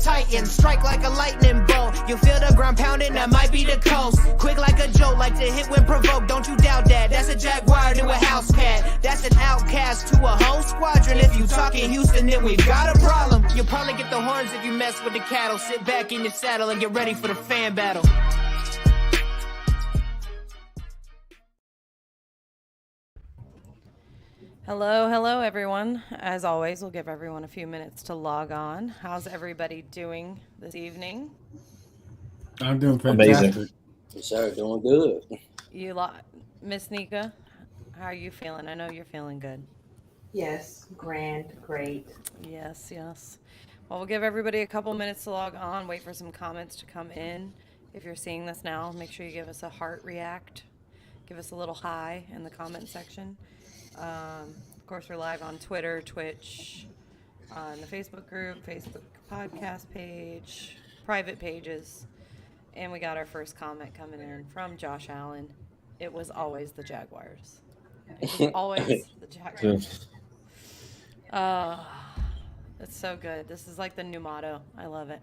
Titan, strike like a lightning bolt. You feel the ground pounding, that might be the coast. Quick like a joke, like to hit when provoked. Don't you doubt that. That's a jaguar to a house cat. That's an outcast to a whole squadron. If you talking Houston, then we've got a problem. You'll probably get the horns if you mess with the cattle. Sit back in your saddle and get ready for the fan battle. Hello everyone. As always, we'll give everyone a few minutes to log on. How's everybody doing this evening? I'm doing fantastic. Amazing. Sir, doing good. Miss Nika, how are you feeling? I know you're feeling good. Yes, grand, great. Yes. Well, we'll give everybody a couple minutes to log on, wait for some comments to come in. If you're seeing this now, make sure you give us a heart react. Give us a little hi in the comment section. Of course, we're live on Twitter, Twitch, on the Facebook group, Facebook podcast page, private pages. And we got our first comment coming in from Josh Allen. It was always the Jaguars. It was always the Jaguars. It's so good. This is like the new motto. I love it.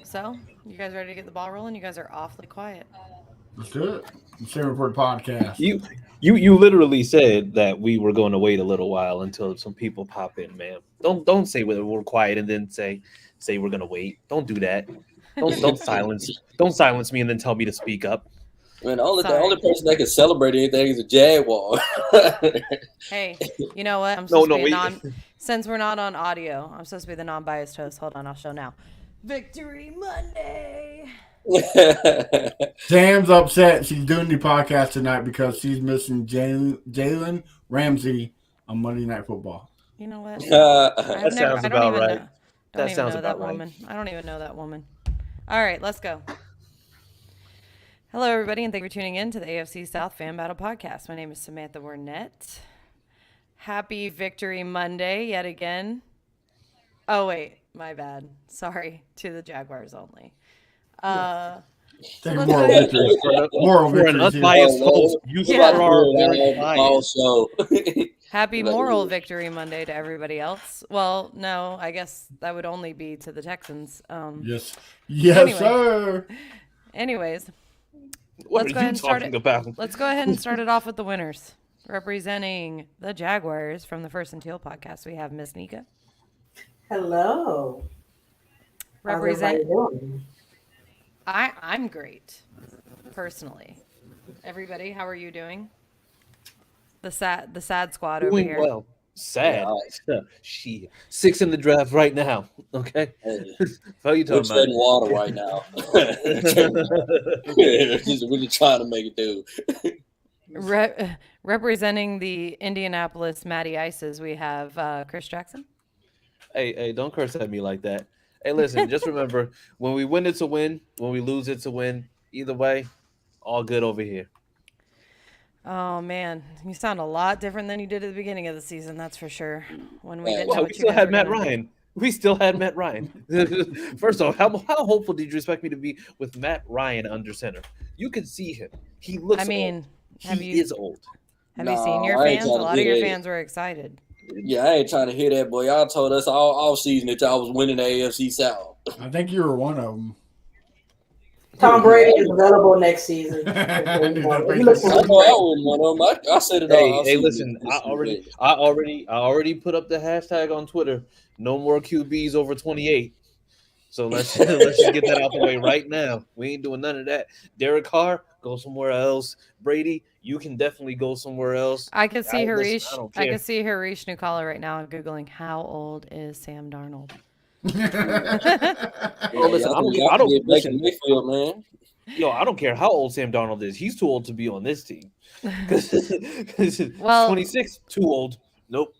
So, you guys ready to get the ball rolling? You guys are awfully quiet. Let's do it. Same Report podcast. You literally said that we were going to wait a little while until some people pop in, man. Don't say we're quiet and then say we're gonna wait. Don't do that. Don't silence me and then tell me to speak up. Man, the only person that can celebrate anything is a Jaguar. Hey, you know what? Since we're not on audio, I'm supposed to be the non-biased host. Hold on, I'll show now. Victory Monday. Sam's upset. She's doing the podcast tonight because she's missing Jalen Ramsey on Monday Night Football. You know what? That sounds about right. That sounds about right. Woman. I don't even know that woman. All right, let's go. Hello, everybody, and thank you for tuning in to the AFC South Fan Battle Podcast. My name is Samantha Wernett. Happy Victory Monday yet again. Oh, wait, my bad. Sorry, to the Jaguars only. Moral victory. An unbiased host. Also. Happy moral victory Monday to everybody else. Well, no, I guess that would only be to the Texans. Yes, sir. Anyways, let's go ahead and start it off with the winners. Representing the Jaguars from the First and Teal podcast, we have Miss Nika. Hello. I'm great, personally. Everybody, how are you doing? The sad squad over Doing here. well. Sad. Yeah, She 6 in the draft right now. Okay. hey, What are you we're talking about? treading water right now. We're just trying to make it through. Representing the Indianapolis Matty Ices, we have Chris Jackson. Hey, don't curse at me like that. Hey, listen, just remember when we win, it's a win. When we lose, it's a win. Either way, all good over here. Oh man, you sound a lot different than you did at the beginning of the season. That's for sure. When we didn't know Well, we what you still guys had were Matt gonna do. Ryan. We still had Matt Ryan. First off, how hopeful did you expect me to be with Matt Ryan under center? You can see him. He I looks mean, old. have He you is old. have you seen your No, I ain't fans? A trying to lot of hear your that. fans were excited. Yeah, I ain't trying to hear that, boy. Y'all told us all season that y'all was winning the AFC South. I think you were one of them. Tom Brady is available next season. I knew that He brings looks me I really know up. I great. wasn't one of them. I said it all Hey, season. listen, I already put up the hashtag on Twitter. No more QBs over 28. So let's just get that out the way right now. We ain't doing none of that. Derek Carr, go somewhere else. Brady, you can definitely go somewhere else. I could see Listen, I Harish. don't I care. could see Harish Nukala right now googling how old is Sam Darnold. Oh, listen, I don't care. Y'all I can don't get Baker listen. Mayfield, man. Yo, I don't care how old Sam Darnold is. He's too old to be on this team. Because Well, 26, too old. Nope.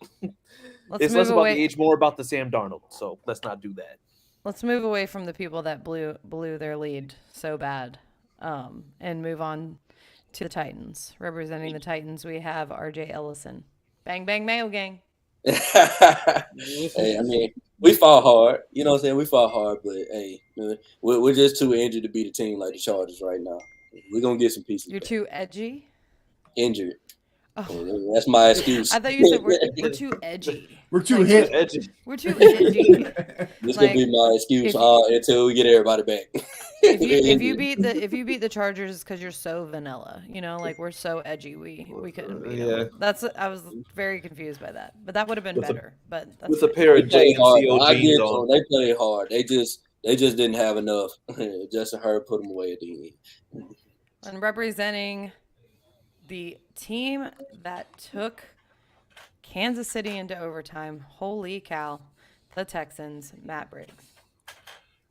let's It's move less about the away. age, more about the Sam Darnold. So let's not do that. Let's move away from the people that blew their lead so bad, and move on to the Titans. Representing the Titans, we have R.J. Ellison. Bang bang Mayo gang. Hey, I mean, we fought hard. You know what I'm saying? We fought hard, but hey, we're just too injured to beat a team like the Chargers right now. We're gonna get some pieces You're back. too edgy. Injured. Oh, That's my excuse. I thought you said we're too edgy. We're too Like, hip. Edgy. We're too edgy. This gonna Like, be my excuse if until we get everybody back. if you beat the Chargers because you're so vanilla, like we're so edgy, we couldn't beat Yeah. them. I was very confused by that, but that would have been With a better. But that's with a fine. pair They of played hard. JNCO I jeans get to on. them. They played hard. They just didn't have enough. Justin Herbert put them away at the end. And representing the team that took Kansas City into overtime, holy cow, the Texans, Matt Briggs.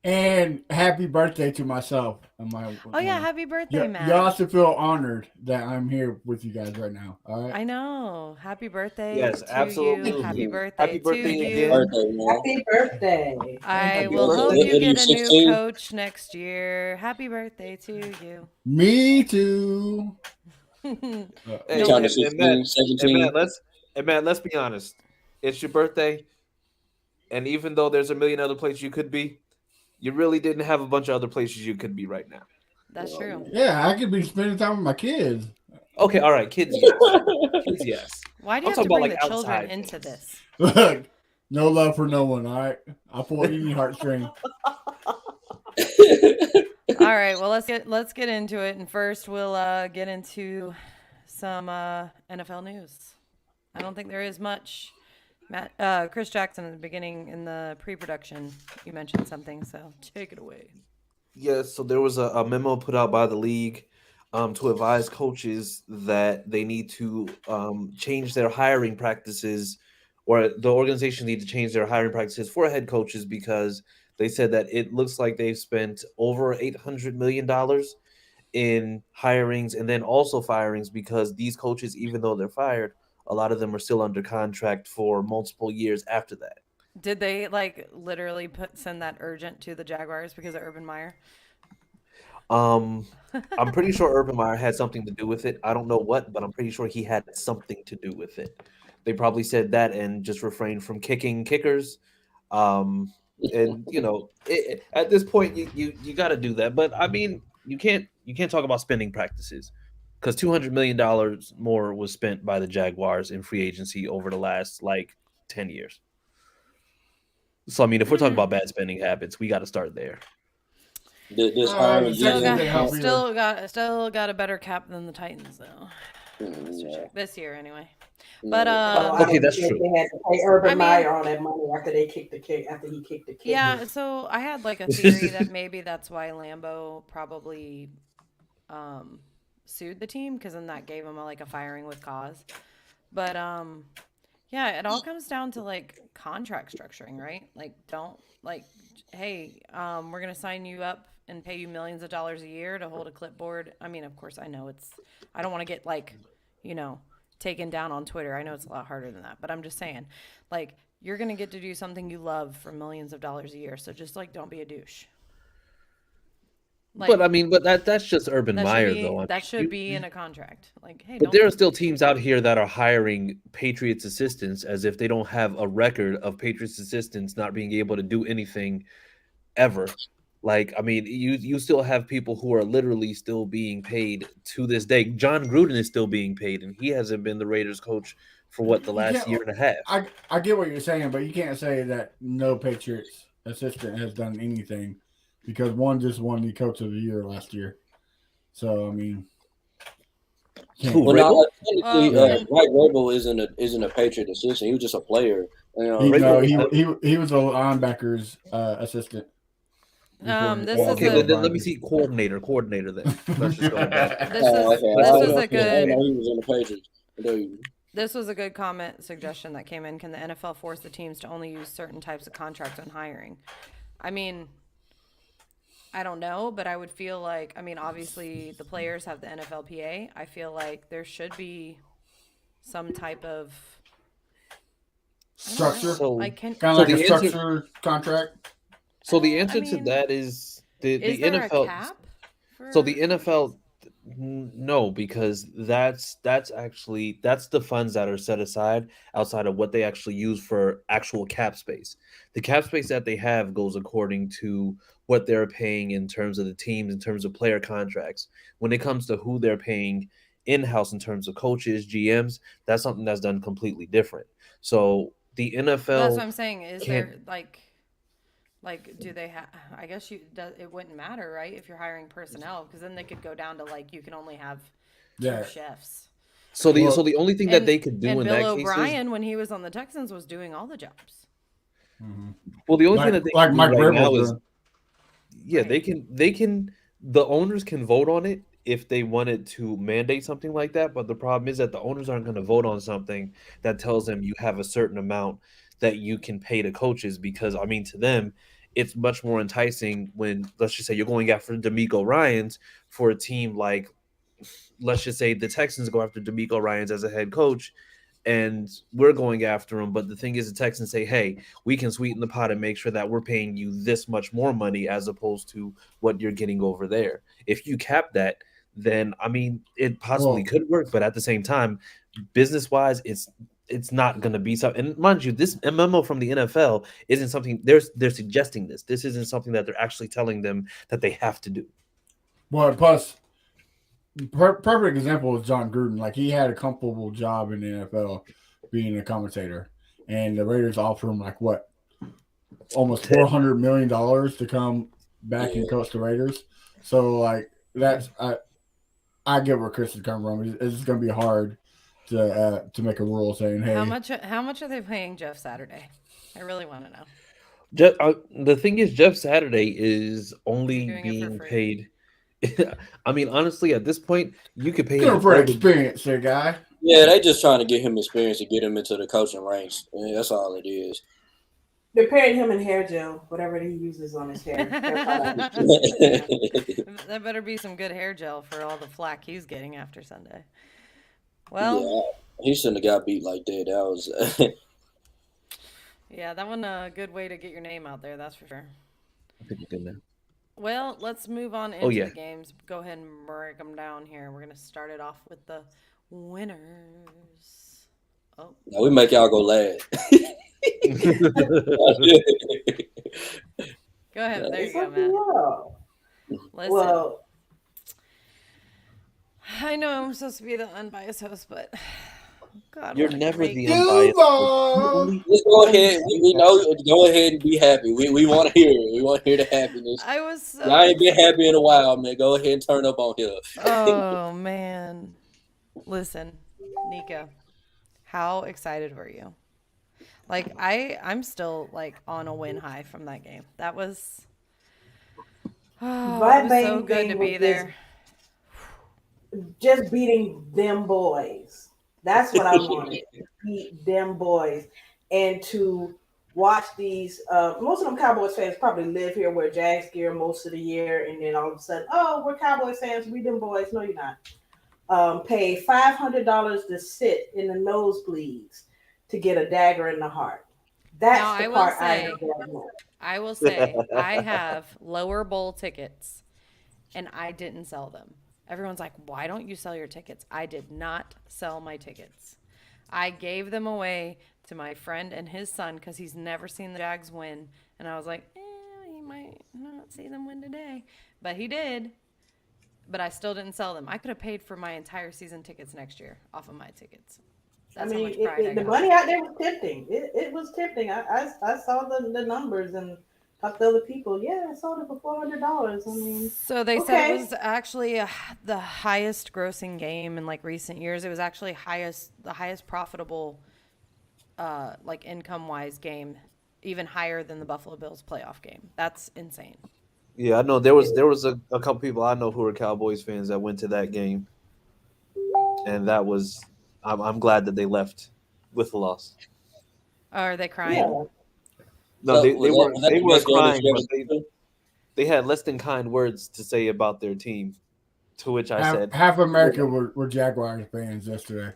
And happy birthday to myself. And Oh yeah, happy birthday, Matt. Y'all should feel honored that I'm here with you guys right now. All right. I know. Happy birthday Yes, to absolutely. you. Happy birthday Happy birthday to again. you. Birthday, man. Happy birthday. I Happy will birthday. hope What you are you, get a new 16? coach next year. Happy birthday to you. Me too. Hey, You trying to and Matt, 16, 17? let's be honest. It's your birthday, and even though there's a million other places you could be, you really didn't have a bunch of other places you could be right now. That's true. Yeah, I could be spending time with my kids. Okay, all right, kids, yes. Kids, yes. Why do you I'm have to talking about, bring like, the children outside into things. this? Look, no love for no one. All right, I'll pull any heartstring. All right, well let's get into it, and first we'll get into some NFL news. I don't think there is much. Chris Jackson at the beginning in the pre-production, you mentioned something, so take it away. Yes, so there was a memo put out by the league to advise coaches that they need to change their hiring practices, or the organization need to change their hiring practices for head coaches, because they said that it looks like they've spent over $800 million in hirings and then also firings, because these coaches, even though they're fired, a lot of them are still under contract for multiple years after that. Did they literally send that urgent to the Jaguars because of Urban Meyer? I'm pretty sure Urban Meyer had something to do with it. I don't know what, but I'm pretty sure he had something to do with it. They probably said that and just refrained from kicking kickers. And at this point, you got to do that. But I mean, you can't talk about spending practices, because $200 million more was spent by the Jaguars in free agency over the last 10 years. So I mean, if we're talking about bad spending habits, we got to start there. This hiring Still Jalen got a better cap than the Titans though. Yeah. This year anyway. But Okay, that's true. They had to pay Urban I mean- Meyer all that money after he kicked the kick. yeah, so I had a theory that maybe that's why Lambeau probably sued the team, because then that gave him a firing with cause. But yeah, it all comes down to like contract structuring, right? Like don't like hey, we're going to sign you up and pay you millions of dollars a year to hold a clipboard. I mean, of course I know I don't want to get like, you know, taken down on Twitter. I know it's a lot harder than that, but I'm just saying like you're going to get to do something you love for millions of dollars a year. So just like don't be a douche. But Like I mean, but that's just Urban Meyer, though. I that mean, should be in a contract. Like, hey, but don't there are be still teams out here that are hiring Patriots assistants as if they don't have a record of Patriots assistants not being able to do anything ever. Like, I mean, you still have people who are literally still being paid to this day. John Gruden is still being paid, and he hasn't been the Raiders coach for what, the You last can't. year and a half. I get what you're saying, but you can't say that no Patriots assistant has done anything because one just won the Coach of the Year last year. So I mean, can't. Who, Well, now Vrabel? technically, well, and Mike Vrabel isn't a Patriot assistant. He was just a player. You know, He Vrabel no, was he was a linebackers assistant before this is okay. a Then let me see coordinator. Then let's just go with that. this oh, is okay. this I was didn't a know, I didn't good know he was in the Patriots. There you this was a good comment suggestion that came in. Can the NFL force the teams to only use certain types of contracts when hiring? I mean, I don't know, but I would feel like I mean, obviously the players have the NFLPA. I feel like there should be some type of I don't know. structure, So, Like can kind of so like a the answer, structure contract. the I answer to mean, that is is the there a NFL. cap So the for coaches? NFL, no, because that's actually that's the funds that are set aside outside of what they actually use for actual cap space. The cap space that they have goes according to what they're paying in terms of the teams, in terms of player contracts. When it comes to who they're paying in house in terms of coaches, GMs, that's something that's done completely different. So the But that's what NFL I'm saying. Is can't. there like do they have? I guess it wouldn't matter, right? If you're hiring personnel, because then they could go down to like you can only have two Yeah. chefs. So Well, the only thing that And they could do and in Bill that case is, O'Brien when he was on the Texans was doing all the jobs. well, the only thing that they like can do Mike right now Vrabel's is, doing. yeah, Right. they can the owners can vote on it if they wanted to mandate something like that, but the problem is that the owners aren't going to vote on something that tells them you have a certain amount that you can pay to coaches, because I mean, to them it's much more enticing when, let's just say, you're going after D'Amico Ryans for a team like, let's just say the Texans go after D'Amico Ryans as a head coach, and we're going after him. But the thing is, the Texans say, hey, we can sweeten the pot and make sure that we're paying you this much more money as opposed to what you're getting over there. If you cap that, then I mean, it possibly Well, could work, but at the same time, business wise, it's not going to be something. And mind you, this memo from the NFL isn't something they're suggesting this. This isn't something that they're actually telling them that they have to do. well, plus perfect example is John Gruden. Like he had a comfortable job in the NFL, being a commentator, and the Raiders offer him like what, almost $400 million to come back and yeah. coach the Raiders. So like that's I get where Chris is coming from. It's going to be hard to make a rule saying, hey, How much are they paying Jeff Saturday? I really want to know. The thing is, Jeff Saturday is Is he only doing it for being free? paid. I mean, honestly, at this point, you could pay good him for all the. experience, there, guy. Yeah, they just trying to get him experience to get him into the coaching ranks. Yeah, that's all it is. They're pairing him in hair gel, whatever he uses on his hair. That better be some good hair gel for all the flack he's getting after Sunday. Well, Yeah, he shouldn't have got beat like that. That was yeah, that one a good way to get your name out there, that's for sure. I think we're good now. Well, let's move on Oh into yeah, the games. Go ahead and break them down here. We're going to start it off with the winners. Oh, now we make y'all go last. go ahead. There It's you go, up to Matt. y'all. Listen, Well, I know I'm supposed to be the unbiased host, but God, you're what a never great the game. unbiased host. You Duval. only, Just go ahead. We know. Go ahead and be happy. We want to hear it. We want to hear the happiness. I was so Y'all ain't been happy in a while, man. Go ahead and turn up on here. Oh, man. Listen, Nika, how excited were you? Like I'm still like on a win high from that game. That was it was so main good to thing be was there. just beating them boys. That's what I wanted. To beat them boys and to watch these. Most of them Cowboys fans probably live here, wear Jags gear most of the year, and then all of a sudden, oh, we're Cowboys fans. We them boys. No, you're not. Pay $500 to sit in the nosebleeds to get a dagger in the heart. Now That's the part I enjoy. I will say, I have lower bowl tickets and I didn't sell them. Everyone's like, why don't you sell your tickets? I did not sell my tickets. I gave them away to my friend and his son because he's never seen the Jags win. And I was like, he might not see them win today. But he did. But I still didn't sell them. I could have paid for my entire season tickets next year off of my tickets. That's how much pride I the got. money out there was tempting. It was tempting. I saw the numbers and talked to other people. Yeah, I sold it for $400. I mean, So they said it okay. was actually the highest grossing game in like recent years. It was actually the highest profitable, like income wise game, even higher than the Buffalo Bills playoff game. That's insane. Yeah, I know there was a couple people I know who were Cowboys fans that went to that game, and that was I'm glad that they left with a loss. Oh, are they crying? Yeah. No, So they was weren't that they the weren't best game that crying, you but ever been to? they had less than kind words to say about their team. To which I Half, said, half America were Jaguars fans yesterday.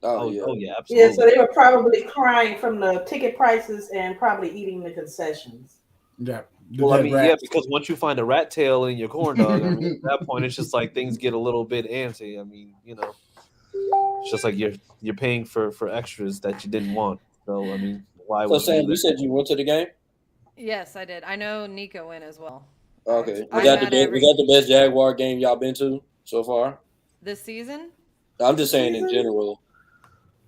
Oh "Oh, yeah. oh yeah, Yeah, so absolutely." they were probably crying from the ticket prices and probably eating the concessions. Yeah, the Well, I dead mean, yeah, rats. because once you find a rat tail in your corn dog, I mean, at that point, it's just like things get a little bit antsy. I mean, it's just like you're paying for extras that you didn't want. So I mean, why So would you Sam, do you that? said you went to the game. Yes, I did. I know Nico went as well. Okay. Was I'm that the at best? Was that the best Jaguar game y'all been to so far? this season. I'm just This saying in season? general,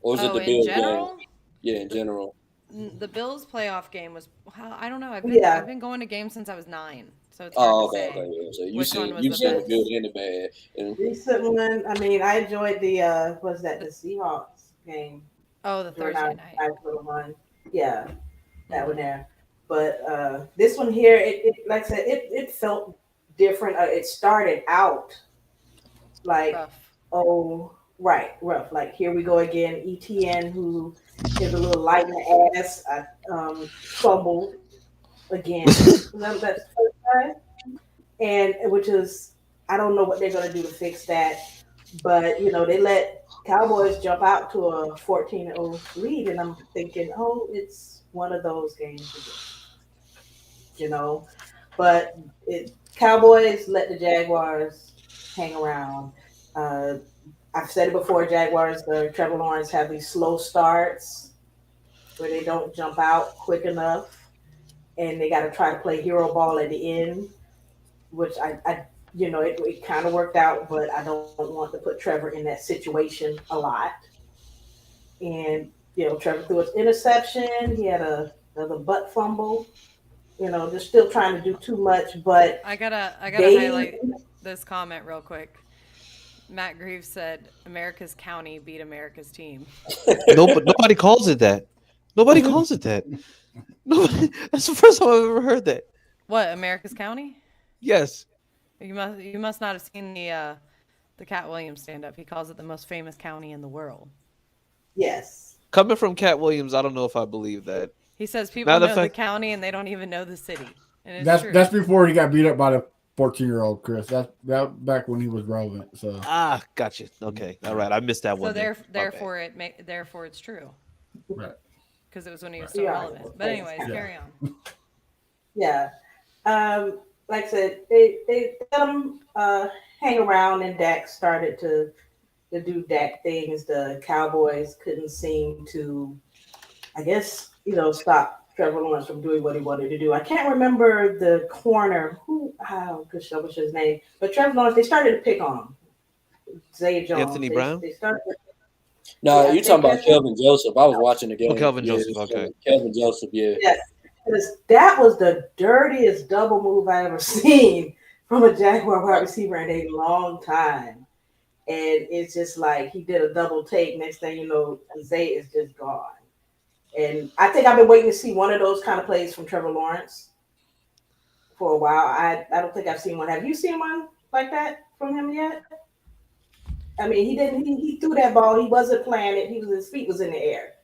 or was it Oh, the in Bills game? general, Yeah, in the general. the Bills playoff game was. I don't know. Yeah. I've been going to games since I was 9, so it's hard to Oh, okay, okay. say Yeah. So which one was you've the seen the best. good and the bad. And Recent one, I mean, I enjoyed the was that the Seahawks game Oh, the during our Thursday night. nice little run. Yeah, that one Hmm. there. But this one here, it like I said, it felt different. It started out like, Rough. oh, right, rough. Like here we go again. ETN, who is a little light in the ass, fumbled again. That's the first time, and which is I don't know what they're gonna do to fix that. But they let Cowboys jump out to a 14-0 lead, and I'm thinking, oh, it's one of those games again, you know. But Cowboys let the Jaguars hang around. Uh, I've said it before. Jaguars, Trevor Lawrence have these slow starts where they don't jump out quick enough, and they got to try to play hero ball at the end, which it kind of worked out, but I don't want to put Trevor in that situation a lot. And Trevor threw his interception. He had another butt fumble. They're still trying to do too much, but I gotta they highlight this comment real quick. Matt Greaves said, "America's county beat America's team." No, but nobody calls it that. Nobody calls it that. Nobody, that's the first time I've ever heard that. What, America's county? Yes. You must not have seen the Cat Williams stand up. He calls it the most famous county in the world. yes, Coming from Cat Williams, I don't know if I believe that. He says people Matter of know the fact, county and they don't even know the city, and it's That's true. that's before he got beat up by the 14-year-old Chris. That's that back when he was relevant. So gotcha. Okay, all right, I missed that So one. then. My bad. therefore it's true right. because it was when he was Right. so Yeah. relevant. But anyways, Yeah. carry on. yeah. Like I said, they let them hang around, and Dak started to do Dak things. The Cowboys couldn't seem to, I guess, stop Trevor Lawrence from doing what he wanted to do. I can't remember the corner because I wish his name, but Trevor Lawrence. They started to pick on him. Zay Jones. Anthony Brown. They started. no, Yeah, I you talking think about that's Kelvin Joseph? I was watching the Oh, game. Kelvin Yeah, Joseph. Okay. Kelvin Joseph. Yeah. yes. Because that was the dirtiest double move I ever seen from a Jaguar wide receiver in a long time. And it's just like he did a double take. Next thing you know, Zay is just gone. And I think I've been waiting to see one of those kind of plays from Trevor Lawrence for a while. I don't think I've seen one. Have you seen one like that from him yet? I mean, he didn't. He threw that ball. He wasn't playing it. His feet was in the air.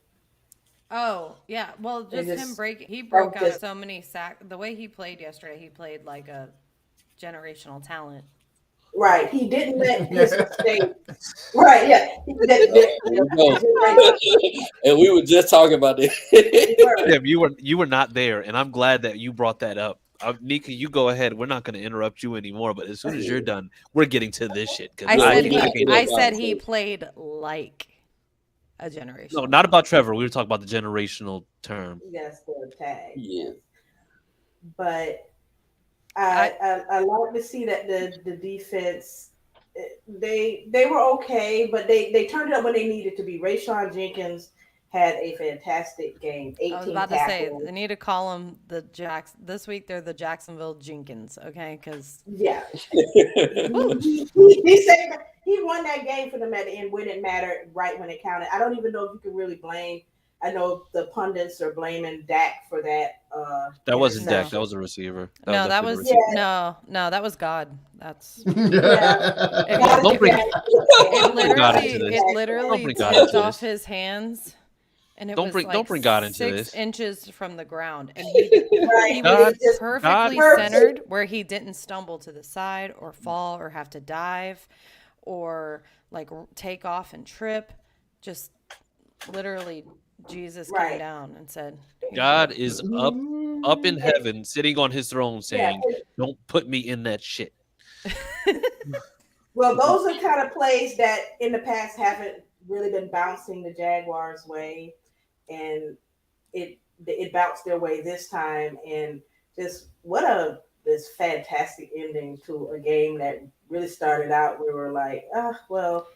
Oh, yeah. Well, It just him just break. He that broke was out just so many sack. The way he played yesterday, he played like a generational talent. right. He didn't let his mistake. Right. Yeah. There you go. And we were just talking about We that. were. Tim, you were not there, and I'm glad that you brought that up. Nika, you go ahead. We're not going to interrupt you anymore, but as soon as you're done, we're getting to this shit because I Yeah, said we he. gotta get I it said about he it. played like a no, generational not talent. about Trevor. We were talking about the generational term. Yes, the tag. Yeah. But I I like to see that the defense they were okay, but they turned it up when they needed to be. Rayshon Jenkins had a fantastic game, I was 18 about to say tackles. I need to call them the Jacks. This week they're the Jacksonville Jenkins. Okay, because Yeah, woo. he saved. He won that game for them at the end when it mattered, right when it counted. I don't even know if you can really blame. I know the pundits are blaming Dak for that That wasn't Dak. No. interception. That was a receiver. That was No, that definitely the was receiver. Yeah, no, that was God. That's yeah. if God you Don't did if bring you that. it don't bring God God into literally did this. it that. Don't literally bring God tipped into off this. his hands and it Don't was bring like don't bring God into 6 inches this. from the ground and Right, he and was God, it just God, perfectly perfect. centered where he didn't stumble to the side or fall or have to dive or like take off and trip. Just literally Jesus came Right. down and said, "Here you go." God is up in And, heaven, sitting on his throne, yeah. saying, "Don't put me in that shit." Well, those are kind of plays that in the past haven't really been bouncing the Jaguars' way, and it bounced their way this time. And just what a this fantastic ending to a game that really started out. We were like, well,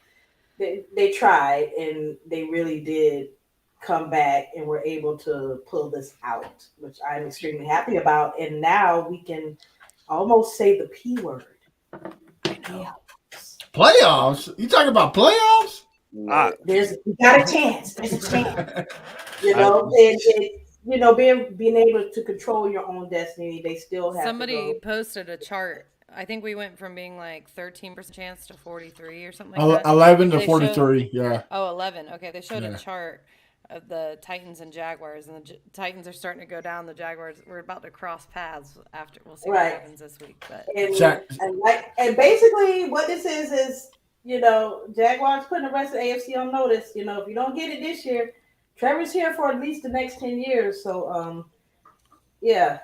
they tried and they really did come back and were able to pull this out, which I'm extremely happy about. And now we can almost say the P word. I know. Playoffs? You talking about playoffs? Ah, We got a chance. There's a chance. You I, know, and you know, being able to control your own destiny, they still have to Somebody go. posted a chart. I think we went from being like 13% chance to 43 or something like that. 11 to They showed 43. Yeah. oh 11. Okay, they showed a Yeah. chart of the Titans and Jaguars and the Titans are starting to go down, the Jaguars we're about to cross paths after. We'll see what Right. happens this week, but And basically what this is you know, Jaguars putting the rest of the AFC on notice. You know, if you don't get it this year, Trevor's here for at least the next 10 years. So yeah.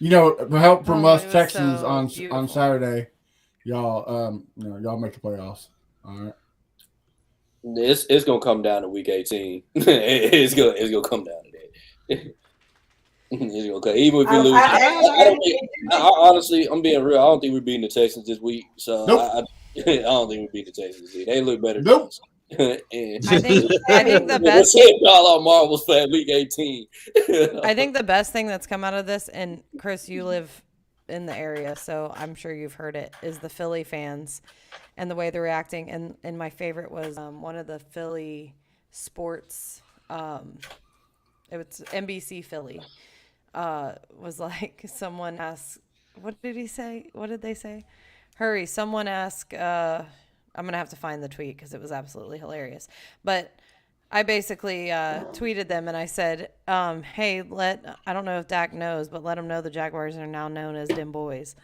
You know, help from oh, us it was Texans so on beautiful. Saturday, y'all. Y'all make the playoffs. All right. It's gonna come down to week 18. It's gonna come down to that. It's gonna come. Even if we lose, I I don't think. Honestly, I'm being real. I don't think we're beating the Texans this week. So Nope. I don't think we beat the Texans. They look better than Nope. us. And I think the we'll best say all our marbles for week 18. I think the best thing that's come out of this, and Chris, you live in the area, so I'm sure you've heard it, is the Philly fans and the way they're reacting. And my favorite was one of the Philly sports, it was NBC Philly, was like someone asked, what did he say? What did they say? Hurry, someone ask, I'm going to have to find the tweet because it was absolutely hilarious. But I basically tweeted them and I said, hey, I don't know if Dak knows, but let him know the Jaguars are now known as Dim Boys.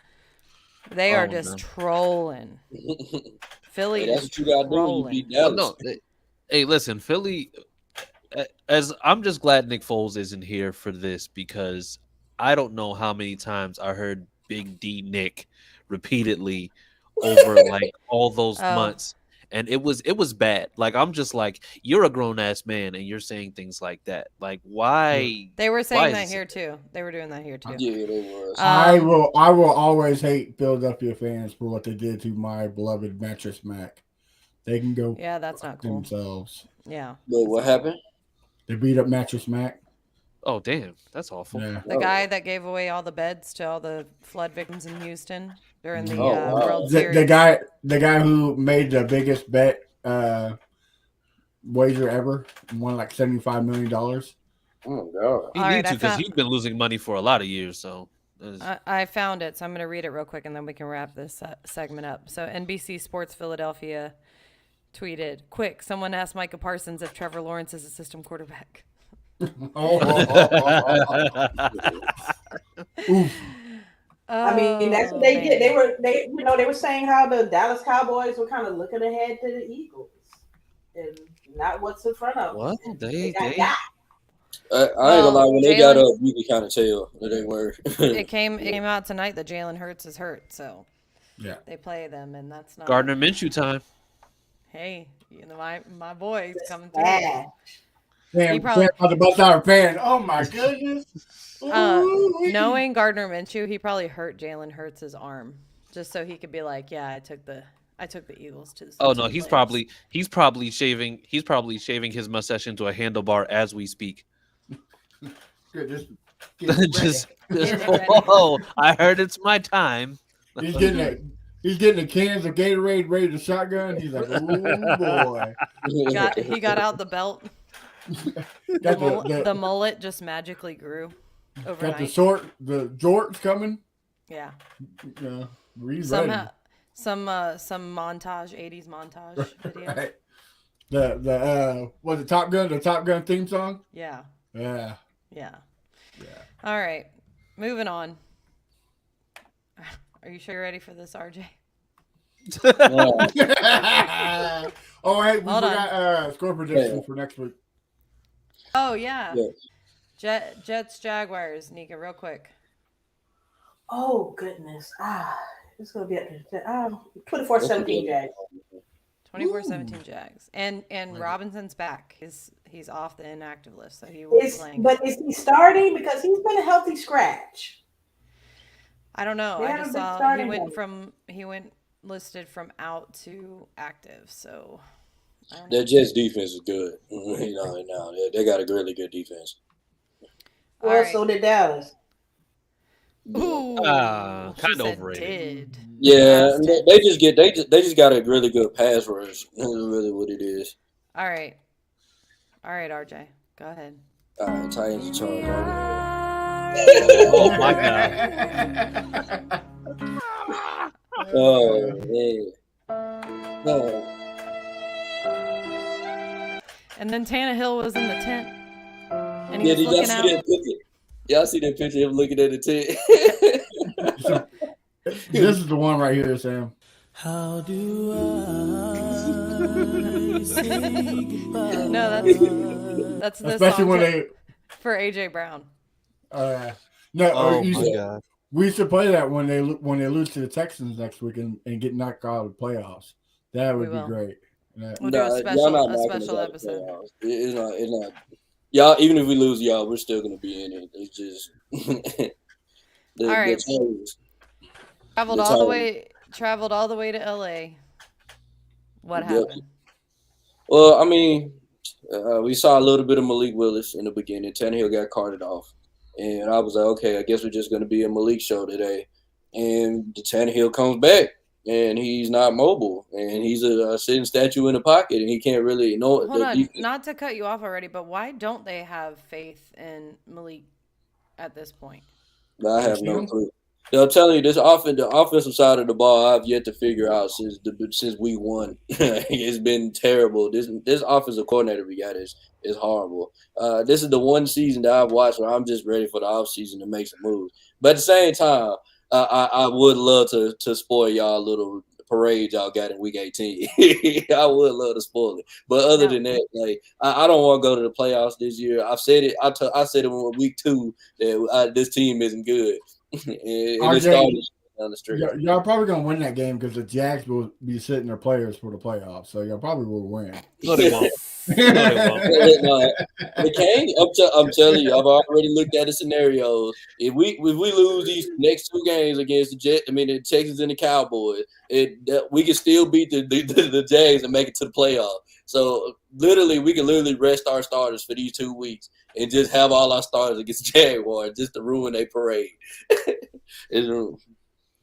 They are oh just no. trolling. Philly Hey, that's is what you gotta do when you trolling. beat Well, Dallas. no. Hey, listen, Philly. As I'm just glad Nick Foles isn't here for this because I don't know how many times I heard Big D Nick repeatedly over like all those Oh, months, and it was bad. Like I'm just like you're a grown ass man and you're saying things like that. Like why they were why saying is that this? here too. They were doing that here too. Yeah, they was. Um, I will always hate Philadelphia fans for what they did to my beloved Mattress Mac. They can go yeah, that's not cool. themselves. Yeah. But what happened? They beat up Mattress Mac. Oh damn, that's awful. Yeah. The guy that gave away all the beds to all the flood victims in Houston during the Oh wow. World The Series. guy who made the biggest bet wager ever won like $75 million. Oh god. He All right, needs to because he's been losing money for a lot of years. So I found it, so I'm going to read it real quick and then we can wrap this segment up. So, NBC Sports Philadelphia tweeted, "Quick, someone asked Micah Parsons if Trevor Lawrence is a system quarterback." Oof. I mean, that's what they did. They were saying how the Dallas Cowboys were kind of looking ahead to the Eagles and not what's in front of them. Well, They got they got. I ain't gonna lie. When they got Jalen, up, you could kind of tell that they were. it came out tonight that Jalen Hurts is hurt, so Yeah. they play them, and that's not Gardner Minshew time. Hey, my boy's coming through. Bad. Damn, probably- about to bust out her pants. Oh my goodness. Knowing Gardner Minshew, he probably hurt Jalen Hurts' arm just so he could be like, "Yeah, I took the Eagles to the." Oh no, he's probably shaving his mustache into a handlebar as we speak. Good, Just oh, I heard it's my time. He's getting the cans of Gatorade ready to shotgun. He's like, oh boy. He got out the belt. The mullet just magically grew overnight. Got the jorts coming. Yeah. Yeah. Some montage, 80s montage video. Right. The Top Gun theme song? Yeah. Yeah. Yeah. All right. Moving on. Are you sure you're ready for this, RJ? Oh, hey, we Hold forgot score prediction for next week. Oh, yeah. Yes. Jets, Jaguars, Nika, real quick. Oh goodness. It's gonna be up to 24-17 Jags. 24-17 Jags. And Robinson's back. He's off the inactive list, so he will be playing. But is he starting? Because he's been a healthy scratch. I don't know. They I just haven't been saw starting he went listed from out to active, so I don't know. Their Jets defense is good. No, they got a really good defense. Well, right. so did Dallas. Ooh, kind she of said overrated. did. Yeah, Past tense. they just got a really good pass rush. That's really what it is. All right, RJ, go ahead. All right, Titans and Chargers. Oh my god. Oh man. Oh. And then Tannehill was in the tent, and he Yeah, was did y'all looking see out. that picture? Y'all see that picture of him looking at the tent? This is the one right here, Sam. How do I say goodbye? No, that's this Especially song when for AJ Brown. God. We should play that when they lose to the Texans next week and get knocked out of the playoffs. That would be great. We'll do a y'all not knocking special us out of the episode. playoffs. It's not. Y'all, even if we lose, y'all, we're still gonna be in it. It's just All right. the Titans. Traveled all the way to LA. What happened? Well, I mean, we saw a little bit of Malik Willis in the beginning. Tannehill got carted off. And I was like, okay, I guess we're just going to be a Malik show today. And the Tannehill comes back, and he's not mobile. And he's a sitting statue in the pocket, and he can't really know. Hold on, not to cut you off already, but why don't they have faith in Malik at this point? I have no clue. I'm telling you, the offensive side of the ball, I've yet to figure out since week one. It's been terrible. This offensive coordinator we got is horrible. This is the one season that I've watched where I'm just ready for the offseason to make some moves. But at the same time, I would love to spoil y'all a little parade y'all got in week 18. I would love to spoil it. But other than that, like I don't want to go to the playoffs this year. I've said it. I said it in week 2 that this team isn't good. And it started down the street. Y'all probably gonna win that game because the Jags will be sitting their players for the playoffs, so y'all probably will win. No, they won't. They can't. I'm telling you, I've already looked at the scenarios. If we lose these next 2 games against the Texans and the Cowboys, we can still beat the Jags and make it to the playoffs. So literally, we can rest our starters for these 2 weeks and just have all our starters against the Jaguars just to ruin their parade.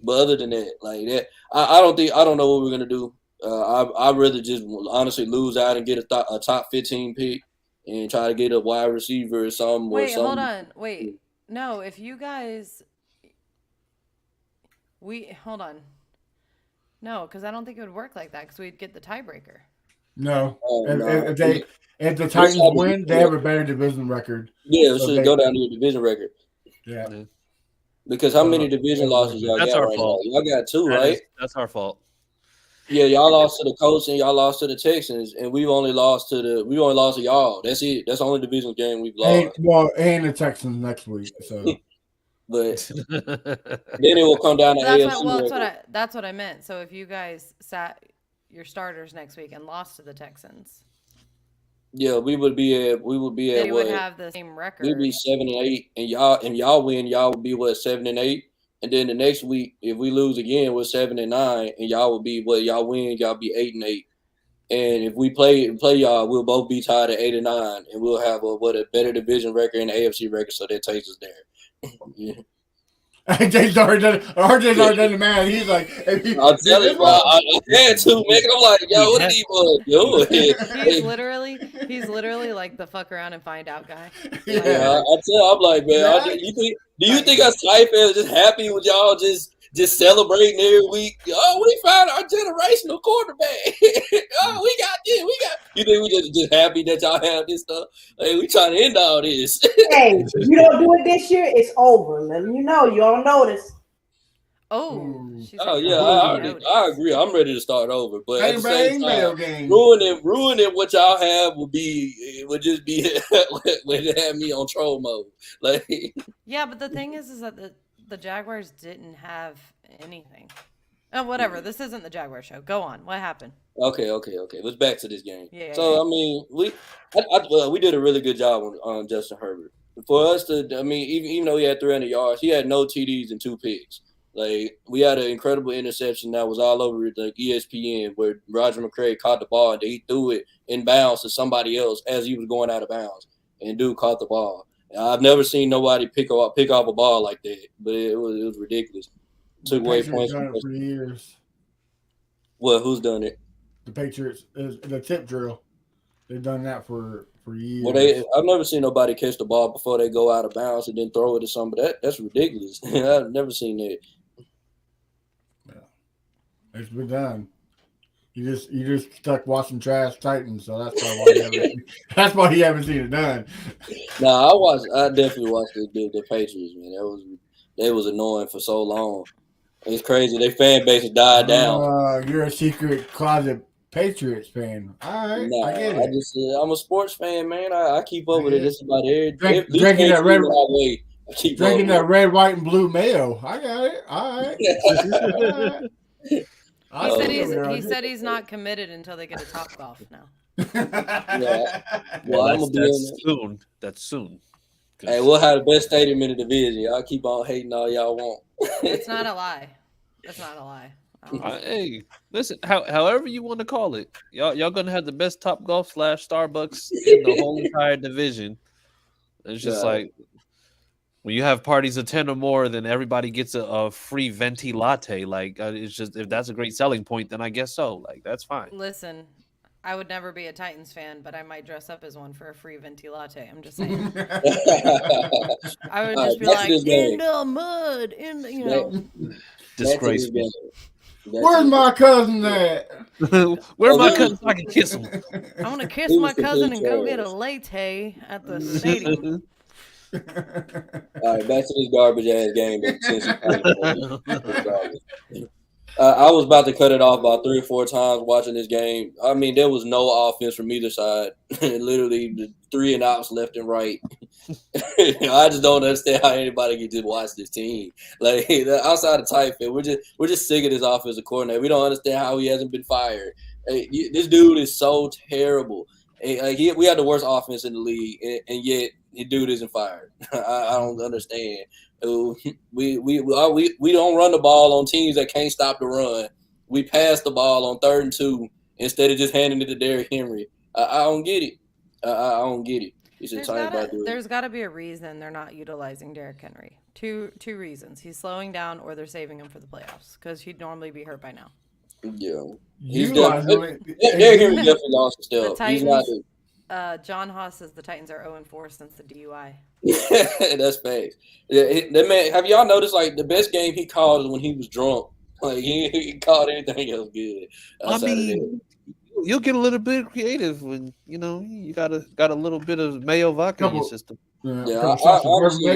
But other than that, like that, I don't know what we're gonna do. I'd rather just honestly lose out and get a top 15 pick and try to get a wide receiver or something. Wait, hold on. Wait, no. If you guys, hold on. No, because I don't think it would work like that because we'd get the tiebreaker. No. No. If the It's Titans not a win, they have a better division record. Yeah, it So should go down to your division record. Yeah. Because how many division losses y'all That's got our right fault. now? Y'all got 2, right? That's our fault. Yeah, y'all lost to the Colts and y'all lost to the Texans, and we've only lost to y'all. That's it. That's the only division game we've lost. And the Texans next week. So, but then it will come down to That's AFC. that's what I meant. So if you guys sat your starters next week and lost to the Texans, yeah, we would be at they would have the same record. We'd be 7-8, and y'all win. Y'all would be 7-8, and then the next week, if we lose again, we're 7-9, and y'all will be y'all win. Y'all be 8-8, and if we play y'all, we'll both be tied at 8-9, and we'll have a better division record and AFC record, so that takes us there. Yeah. RJ's already done the math. He's like, I'm telling you, I had to, man. I'm like, yo, what are these boys doing? He's literally like the fuck around and find out guy. Yeah, I'm like, man, do you think us Titan fans just happy with y'all just celebrating every week? Oh, we found our generational quarterback. Oh, we got this. You think we just happy that y'all have this stuff? Hey, we trying to end all this. Hey, you don't do it this year, it's over. Let you know. You don't notice. Oh yeah, I agree. I'm ready to start over, but at the same time, ruining what y'all have would just be would have me on troll mode. Like, yeah, but the thing is that the Jaguars didn't have anything. Oh, whatever. This isn't the Jaguar show. Go on. What happened? Okay. Let's back to this game. Yeah. I mean, we did a really good job on Justin Herbert. For us to, I mean, even though he had 300 yards, he had no TDs and 2 picks. Like, we had an incredible interception that was all over like ESPN, where Roger McCray caught the ball and he threw it in bounds to somebody else as he was going out of bounds, and dude caught the ball. I've never seen nobody pick off a ball like that, but it was ridiculous. Took away points done it for years. Well, who's done it? The Patriots, the tip drill. They've done that for years. Well, I've never seen nobody catch the ball before they go out of bounds and then throw it to somebody. That's ridiculous. I've never seen that. It's been done. You just stuck watching trash Titans, so that's why you haven't seen it done. I definitely watched the Patriots, man. That was annoying for so long. It's crazy. Their fan base has died down. You're a secret closet Patriots fan. All right, I get it. I'm a sports fan, man. I keep up with it just about every drinking that red, white, and blue mayo. I got it. All right. He said he's not committed until they get a Topgolf now. Yeah. Well, that's soon. Hey, we'll have the best stadium in the division. Y'all keep on hating all y'all want. It's not a lie. Hey, listen. However you want to call it, y'all gonna have the best Topgolf / Starbucks in the whole entire division. It's just like when you have parties of 10 or more, then everybody gets a free venti latte. Like, it's just, if that's a great selling point, then I guess so. Like, that's fine. Listen, I would never be a Titans fan, but I might dress up as one for a free venti latte. I'm just saying. I would just be like, in the mud, Disgraceful. Where's my cousin at? Where's my cousin so I can kiss him? I want to kiss my cousin and go get a latte at the stadium. All right, back to this garbage ass game. I was about to cut it off about 3 or 4 times watching this game. I mean, there was no offense from either side. Literally, the 3 and outs left and right. I just don't understand how anybody can just watch this team. Like, outside of Typhon, we're just sick of this offensive coordinator. We don't understand how he hasn't been fired. This dude is so terrible. We had the worst offense in the league, and yet the dude isn't fired. I don't understand. We don't run the ball on teams that can't stop the run. We pass the ball on 3rd and 2 instead of just handing it to Derrick Henry. I don't get it. I don't get it. There's got to be a reason they're not utilizing Derrick Henry. Two reasons: he's slowing down, or they're saving him for the playoffs because he'd normally be hurt by now. Yeah, Derrick Henry definitely lost his step. He's not. John Haas says the Titans are 0-4 since the DUI. That's facts. That man, have y'all noticed, like, the best game he called is when he was drunk? Like, he called anything else good. I mean, you'll get a little bit creative when you got a little bit of mayo vodka in your Couple, system. a Yeah, couple shots of bourbon honestly, like,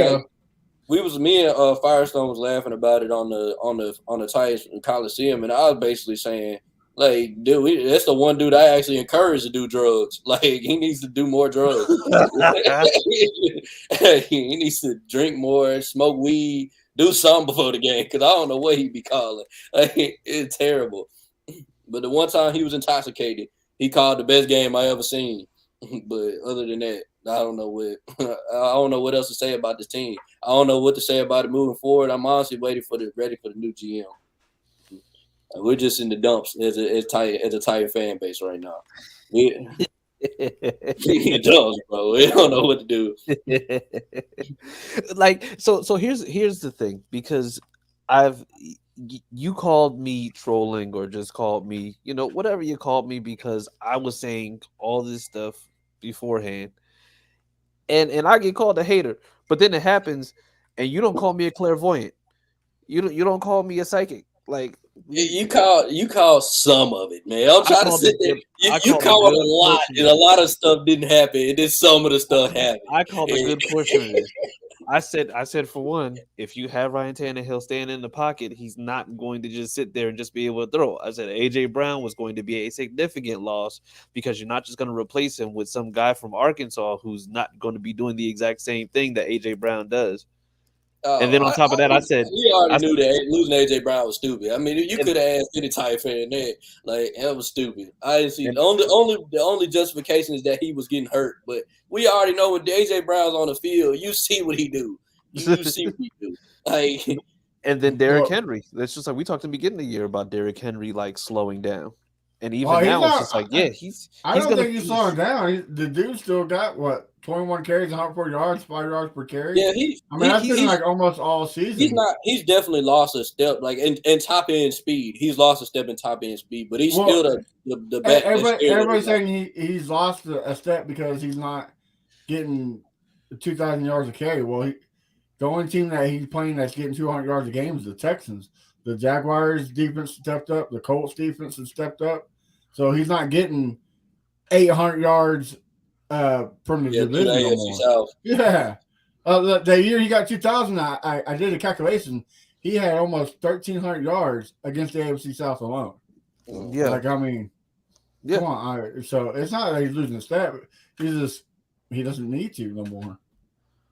mayo. me and Firestone was laughing about it on the Titans Coliseum, and I was basically saying, like, dude, that's the one dude I actually encourage to do drugs. Like, he needs to do more drugs. He needs to drink more, smoke weed, do something before the game, because I don't know what he'd be calling. Like, it's terrible. But the one time he was intoxicated, he called the best game I ever seen. But other than that, I don't know what I don't know what else to say about this team. I don't know what to say about it moving forward. I'm honestly waiting for ready for the new GM. We're just in the dumps as a Tiger fan base right now. We in the dumps, bro. We don't know what to do. Like so here's the thing, because you called me trolling or just called me, whatever you called me, because I was saying all this stuff beforehand, and I get called a hater, but then it happens and you don't call me a clairvoyant. You don't call me a psychic. Like You call some of it, man. I'm trying to sit there. I You called a call it good a lot, portion and of a it. lot of stuff didn't happen, and then some of the stuff happened. I called a And- good portion of this. I said for one, if you have Ryan Tannehill staying in the pocket, he's not going to just sit there and just be able to throw. I said AJ Brown was going to be a significant loss, because you're not just going to replace him with some guy from Arkansas who's not going to be doing the exact same thing that AJ Brown does. And then on top of that, we already I knew said, that losing AJ Brown was stupid. I mean, you and, could have asked any Tiger fan that. Like, that was stupid. I didn't see and the only justification is that he was getting hurt. But we already know when AJ Brown's on the field, you see what he do. You see what he do. Like, and then Derrick Well, Henry. That's just like we talked in the beginning of the year about Derrick Henry like slowing down. And even well, he's now it's not. just like, yeah, he's I he's don't gonna think he's finish. slowing down. The dude still got what 21 carries, 104 yards, 5 yards per carry. yeah, I mean, that's been he's like almost all season. he's definitely lost a step, like in top end speed. He's lost a step in top end speed, but he's still Well, the back that's scared everybody's everybody. saying he's lost a step because he's not getting 2,000 yards a carry. Well, the only team that he's playing that's getting 200 yards a game is the Texans. The Jaguars defense stepped up. The Colts defense has stepped up. So he's not getting 800 yards from the Yeah, through the division no AFC more. South. Yeah. The year he got 2,000, I did a calculation. He had almost 1,300 yards against the AFC South alone. Yeah, Like, I mean, yeah. come on. So it's not that he's losing a step. He doesn't need to no more.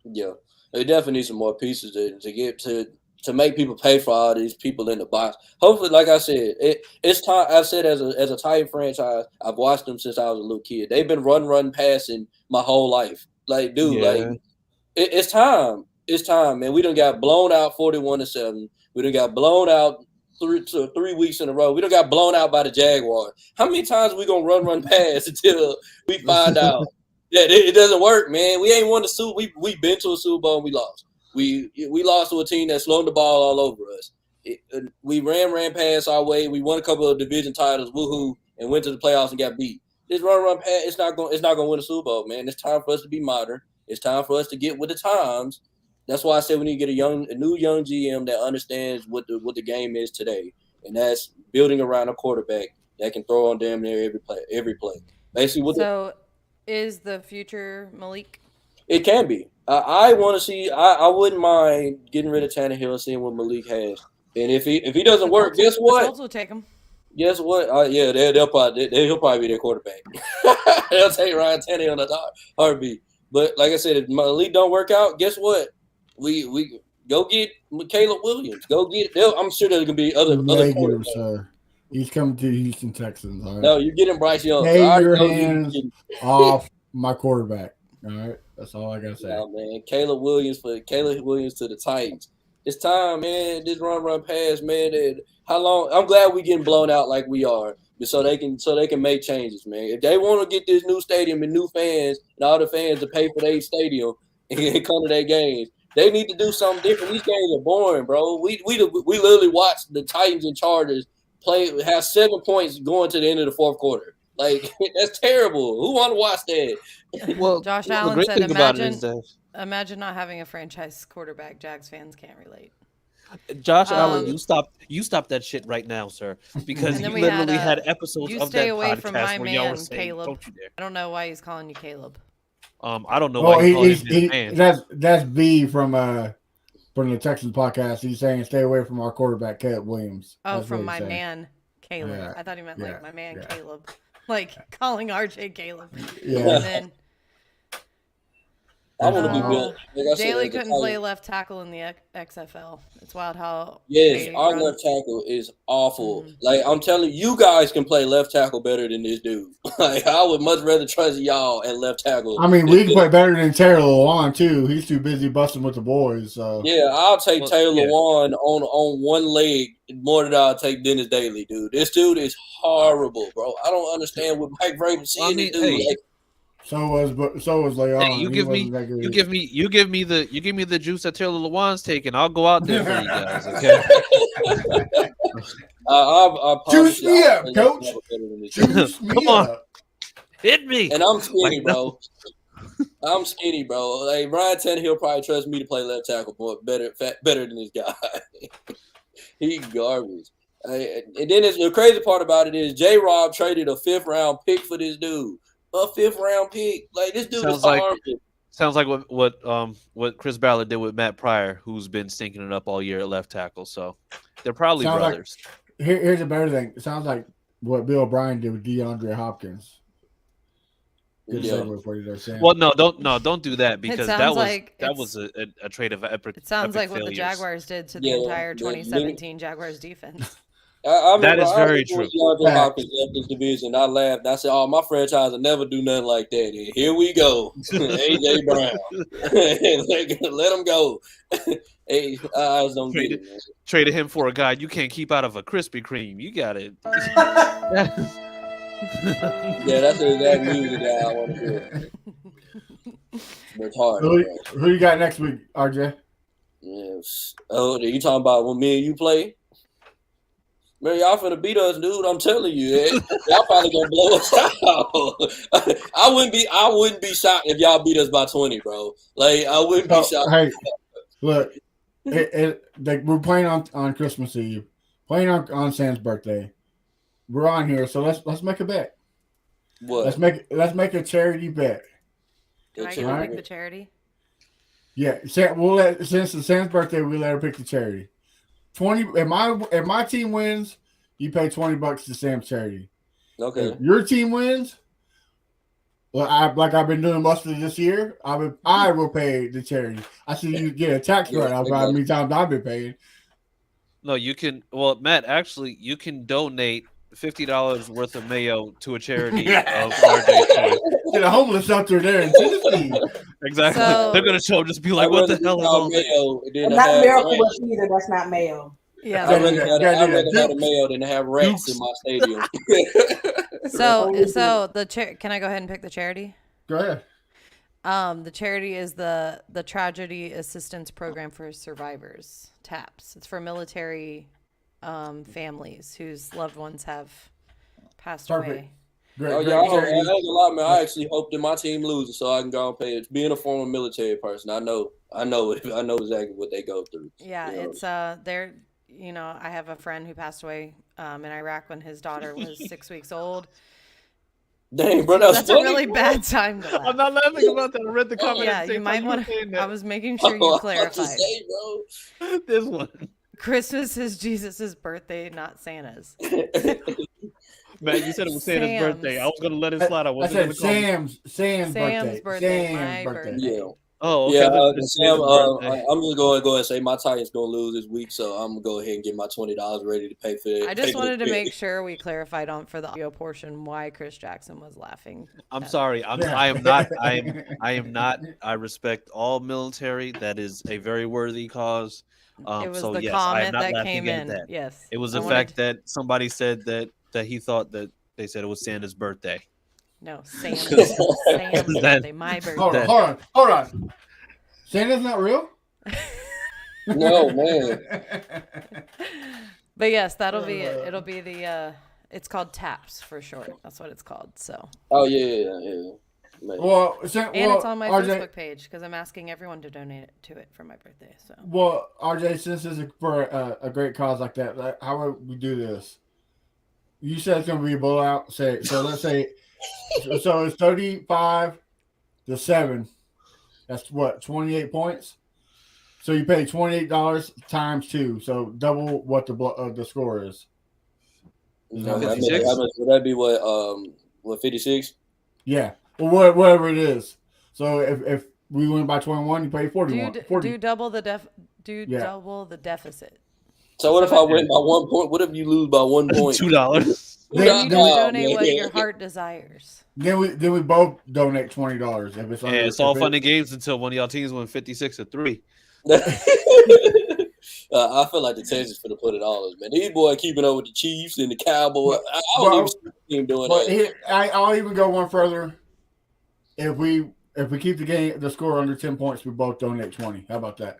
Yeah, they definitely need some more pieces to get to make people pay for all these people in the box. Hopefully, like I said, it's time. I said as a Titan franchise, I've watched them since I was a little kid. They've been run passing my whole life. Like, dude, like Yeah. it's time. It's time, man. We done got blown out 41-7. We done got blown out 3 weeks in a row. We done got blown out by the Jaguars. How many times we gonna run pass until we find out that it doesn't work, man? We ain't won the Super. We been to a Super Bowl and we lost. We lost to a team that slowed the ball all over us. We ran past our way. We won a couple of division titles, woohoo, and went to the playoffs and got beat. This run pass, it's not going to win a Super Bowl, man. It's time for us to be modern. It's time for us to get with the times. That's why I said we need to get a new young GM that understands what the game is today, and that's building around a quarterback that can throw on damn near every play. Basically, So, is the future Malik? it can be. I want to see. I wouldn't mind getting rid of Tannehill and seeing what Malik has. And if he doesn't work, guess The what? Colts will take him. Guess what? Yeah, he'll probably be their quarterback. They'll take Ryan Tannehill in a heartbeat. But like I said, if Malik don't work out, guess what? We go get Caleb Williams. Go get. I'm sure there's gonna be other Negative, quarterbacks. sir. He's coming to the Houston Texans. All right? No, you're getting Bryce Young. Take I already your know hands off my quarterback. All right, that's all I gotta say. Nah, man. Caleb Williams to the Titans. It's time, man. This run pass, man. How long? I'm glad we getting blown out like we are, so they can make changes, man. If they want to get this new stadium and new fans and all the fans to pay for their stadium and come to their games, they need to do something different. These games are boring, bro. We literally watched the Titans and Chargers have 7 points going to the end of the fourth quarter. Like, that's terrible. Who want to watch that? Well, Josh the Allen great said, thing about it is that imagine not having a franchise quarterback. Jags fans can't relate. Josh Allen, you stop that shit right now, sir, because And you then we literally had, had episodes you of stay that away from my podcast where y'all were man, saying, Caleb. "Don't you dare." I don't know why he's calling you Caleb. I don't know Oh, why he called him his man. that's B from the Texans podcast. He's saying stay away from our quarterback, Caleb Williams. Oh, That's from what my he's saying. man, Caleb. Yeah, I thought he meant yeah, like my man, yeah. Caleb. Like calling RJ Caleb. Yeah. And then I want to be built. Like I said, Daly as a couldn't play tight- left tackle in the XFL. It's wild how Yes, they our run. left tackle is awful. Mhm. Like I'm telling you, guys can play left tackle better than this dude. Like I would much rather trust y'all at left tackle. I mean, we can play better than Taylor Lewan too. He's too busy busting with the boys. So Yeah, I'll take Well, Taylor yeah. Lewan on one leg more than I'll take Dennis Daly, dude. This dude is horrible, bro. I don't understand what Mike Vrabel seeing I mean, this dude. hey. Like, so was Leon. Hey, you He give me wasn't that good. you give me the juice that Taylor Lewan's taking. I'll go out there for you guys. Okay. I promise Juice you, me I'll up, play coach. left tackle better than this dude. Juice me Come on. up. Hit me. And I'm skinny, Like, bro. I'm skinny, bro. Like Ryan Tannehill probably trust me to play left tackle more better than this guy. He garbage. And then the crazy part about it is J. Rob traded a 5th round pick for this dude. A 5th round pick. Like this dude Sounds is like- horrible. Sounds like what Chris Ballard did with Matt Pryor, who's been stinking it up all year at left tackle. So they're probably Sounds like- brothers. Here's a better thing. It sounds like what Bill O'Brien did with DeAndre Hopkins. Good Yeah. segue for you there, Sam. Well, don't do that because sounds that like was a trade of epic. It sounds epic like what the failures. Jaguars did to Yeah, the entire the 2017 Jaguars defense. I That is very when true. DeAndre Hopkins left this division. I laughed. I said, "Oh, my franchise will never do nothing like that." And here we go, AJ Brown. Let him go. Hey, I just don't get it, man. Traded him for a guy you can't keep out of a Krispy Kreme. You got it. Yeah, that's the exact music that I want to hear. It's hard. Who you got next week, RJ? Yes. Oh, you talking about when me and you play? Man, y'all finna beat us, dude. I'm telling you, y'all probably gonna blow us out. I wouldn't be shocked if y'all beat us by 20, bro. Like I wouldn't be shocked. Hey, look, we're playing on Christmas Eve, playing on Sam's birthday. We're on here, so let's make a bet. What? Let's make a charity bet. Can I That's get to right. pick the charity? Yeah, since it's Sam's birthday, we let her pick the charity. 20. If my team wins, you pay $20 to Sam's charity. Okay. If your team wins, well, I've been doing most of this year, I will pay the charity. I see you get a tax Yeah, write-off how many times I've been paying. No, you can. Well, Matt, actually, you can donate $50 worth of mayo to a charity of RJ's choice. To the homeless shelter there in Tennessee. Exactly. So- They're gonna show just be like, "What the hell is all this?" Mayo than to Not have Miracle rats. Whip either. That's not mayo. Yeah. I'd rather Gotta have do that. a mayo than to have rats in my stadium. So can I go ahead and pick the charity? Go ahead. The charity is the Tragedy Assistance Program for Survivors, TAPS. It's for military families whose loved ones have passed Perfect. away. Great, Oh great yeah, I charity. ain't gonna lie, man. I actually hope that my team loses so I can go and pay it. Being a former military person, I know exactly what they go through. Yeah, You know? it's they're I have a friend who passed away in Iraq when his daughter was 6 weeks old. Dang, bro, that's That's a funny, really bro. bad time to laugh. I'm not laughing about that. I read the comment. Yeah, at the you same might time want were saying to. that. I was making sure I you was about to clarified. say, bro. This one. Christmas is Jesus' birthday, not Santa's. Man, you said it was Santa's Sam's. birthday. I was gonna let it slide. I I wasn't said gonna call Sam's birthday. birthday, my Sam's birthday. birthday. Yeah. Oh, okay. Yeah, It's Sam, Sam's birthday. I'm just going to go and say my Titans going to lose this week, so I'm going to go ahead and get my $20 ready to pay for it. I just wanted to make sure we clarified for the audio portion why Chris Jackson was laughing. I'm sorry. I am not. I am not. I respect all military. That is a very worthy cause. It was so the yes, I am comment not that laughing came at in. that. Yes. It was I the wanted- fact that somebody said that he thought that they said it was Santa's birthday. No, Sam's That- birthday, my birthday. Hold on. Santa's not real? No, man. But yes, that'll be it. It'll be it's called TAPS for short. That's what it's called. So Oh, yeah. Man. Well, And it's on my RJ, Facebook page because I'm asking everyone to donate to it for my birthday. So well, RJ, since it's for a great cause like that, how would we do this? You said it's going to be a blowout. So. Let's say so it's 35-7. That's what 28 points. So you pay $28 times 2, so double what the score is. No, how much, 56? how much would that be? What 56? Yeah, well, whatever it is. So if we win by 21, you pay 41. 40. do double the Yeah. double the deficit. So what if So I win by 1 point? What if you lose by 1 point? $2. Then you Then we- just donate what your heart desires. Then we both donate $20 if it's under. Yeah, it's all fun and games until one of y'all teams win 56-3. I feel like the Texans for the put it all us, man. These boys keeping up with the Chiefs and the Cowboys. I don't Well, even see the team doing But that. I'll even go one further. If we keep the score under 10 points, we both donate 20. How about that?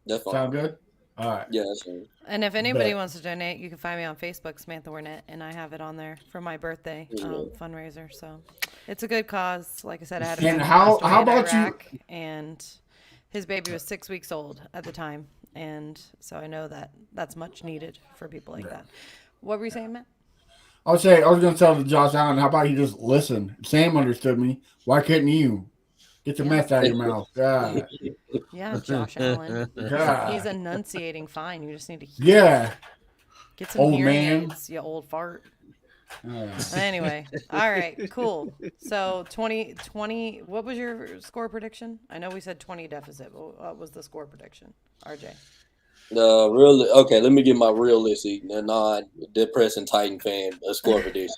That's fine. Sound good? All right. Yeah, that's fine. And if anybody Bet. wants to donate, you can find me on Facebook, Samantha Warnett, and I have it on there for my birthday fundraiser. So it's a good cause. Like I said, I had a friend who passed away in about you- Iraq, and his baby was 6 weeks old at the time, and so I know that that's much needed for people like that. What were you saying, Matt? I was going to tell Josh Allen, how about he just listen? Sam understood me. Why couldn't you? Get the mess out of your mouth. God. Yeah, Josh Allen. God. He's enunciating fine. You just need to Yeah. get some Old hearing man. aids, you old fart. Anyway, all right, cool. So 20, what was your score prediction? I know we said 20 deficit, but what was the score prediction, RJ? Okay, let me get my realistic, non-depressing Titan fan score prediction.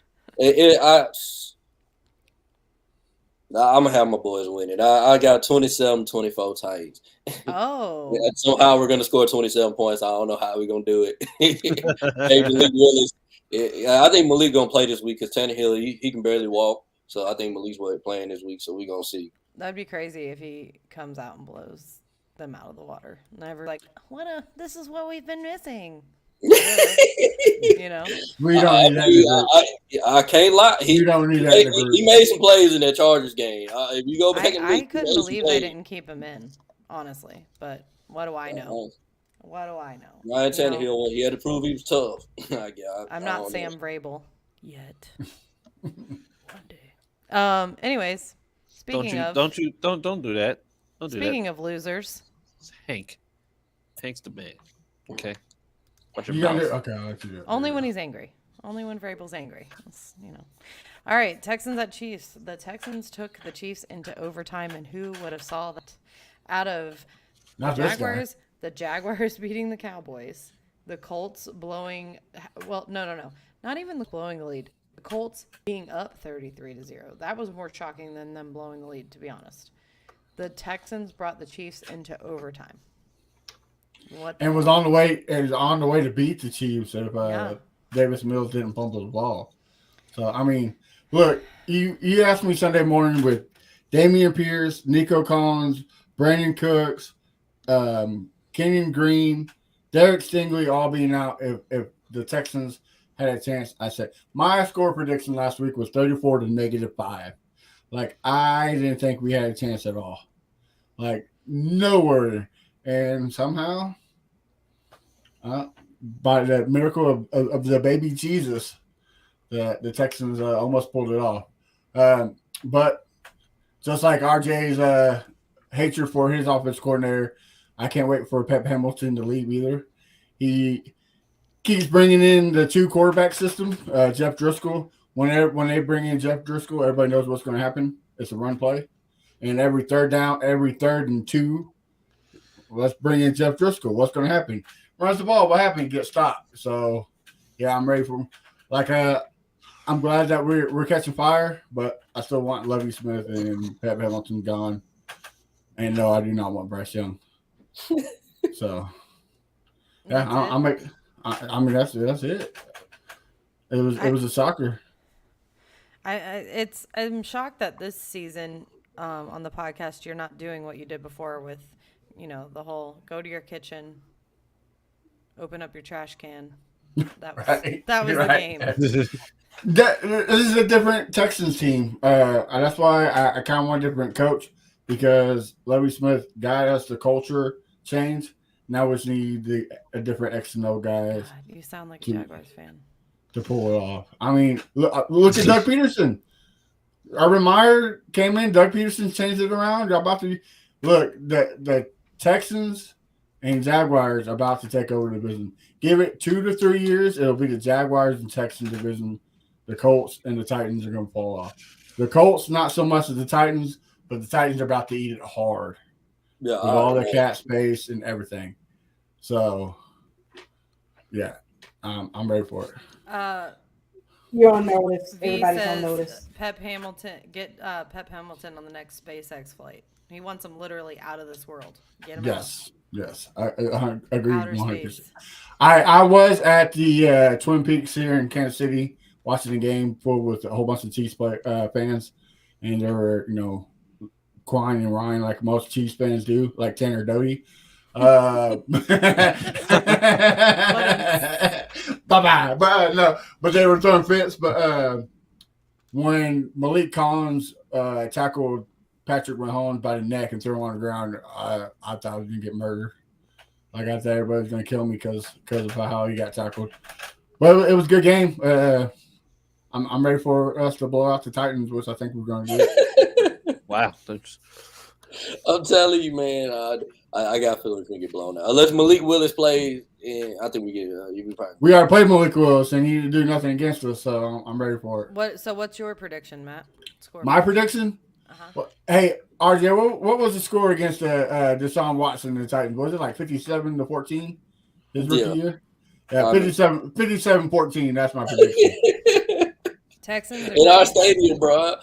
I'm gonna have my boys winning. I got 27-24 Titans. Oh, Somehow we're gonna score 27 points. I don't know how we're gonna do it. Hey, Malik Willis. I think Malik gonna play this week because Tannehill he can barely walk. So I think Malik's playing this week. So we gonna see. that'd be crazy if he comes out and blows them out of the water. Never like, this is what we've been missing. You know? We don't need that. I can't lie. We don't need that. He made some plays in that Chargers game. If you go back and look, I couldn't believe they didn't keep him in, honestly. But what do I know? What do I know? Ryan Tannehill, he had to prove he was tough. I'm not Sam Vrabel yet. One day. Anyways, Don't do that. Don't do that. Don't do that. speaking of losers, It's Hank's the man. Okay. Watch You your gotta mouth. do, okay, I'll let you do it. only when he's angry. Only when Vrabel's angry. All right, Texans at Chiefs. The Texans took the Chiefs into overtime, and who would have saw that? Out of Not the this guy. Jaguars, the Jaguars beating the Cowboys, the Colts blowing. Well, no, not even blowing the lead. The Colts being up 33-0. That was more shocking than them blowing the lead, to be honest. The Texans brought the Chiefs into overtime. And was on the way. It was on the way to beat the Chiefs if Yeah. Davis Mills didn't fumble the ball. So I mean, look, you asked me Sunday morning with Damian Pierce, Nico Collins, Brandon Cooks, Kenyon Green, Derek Stingley all being out. If the Texans had a chance, I said my score prediction last week was 34 to -5. Like I didn't think we had a chance at all. Like nowhere. And somehow, by the miracle of the baby Jesus, the Texans almost pulled it off. But just like RJ's hatred for his offense coordinator, I can't wait for Pep Hamilton to leave either. He keeps bringing in the 2 quarterback system, Jeff Driscoll. When they bring in Jeff Driscoll, everybody knows what's going to happen. It's a run play. And every third and 2, let's bring in Jeff Driscoll. What's going to happen? Runs the ball. What happened? Get stopped. So, yeah, I'm ready for him. I'm glad that we're catching fire, but I still want Lovie Smith and Pat Hamilton gone. And no, I do not want Bryce Young. So, yeah, I mean that's it. It was a soccer. I'm shocked that this season on the podcast you're not doing what you did before with, the whole go to your kitchen, open up your trash can, That was Right. that was You're the right. game. This is a different Texans team. And that's why I kind of want a different coach because Lovie Smith got us the culture change. Now we just need a different X and O guys God, you sound like a to Jaguars fan. to pull it off. I mean, look at Doug Peterson. Urban Meyer came in. Doug Peterson changed it around. You're about to look the Texans and Jaguars are about to take over the division. Give it 2 to 3 years, it'll be the Jaguars and Texans division. The Colts and the Titans are going to fall off. The Colts not so much as the Titans, but the Titans are about to eat it hard Yeah, with all the cap space and everything. So, yeah, I'm ready for it. You're on notice. V Everybody's on says notice. Pep Hamilton Pep Hamilton on the next SpaceX flight. He wants him literally out of this world. Get him Yes, I agree. out. Outer 100%. space. I was at the Twin Peaks here in Kansas City watching the game full with a whole bunch of Chiefs fans, and they were crying and Ryan like most Chiefs fans do, like Tanner Doty. Bye bye. But no, but they were throwing fits. But when Malik Collins tackled Patrick Mahomes by the neck and threw him on the ground, I thought I was gonna get murdered. Like I thought everybody was gonna kill me because of how he got tackled. But it was a good game. I'm ready for us to blow out the Titans, which I think we're going to do. Wow. I'm telling you, man. I got a feeling it's gonna get blown out unless Malik Willis plays. And I think we get. We already played Malik Willis, and he didn't do nothing against us, so I'm ready for it. So what's your prediction, Matt? Score. My prediction? Uh-huh. Well, hey, RJ, what was the score against Deshaun Watson and the Titans? Was it like 57-14 his rookie year? Yeah, 57-14. That's my prediction. Texans in our stadium, bro.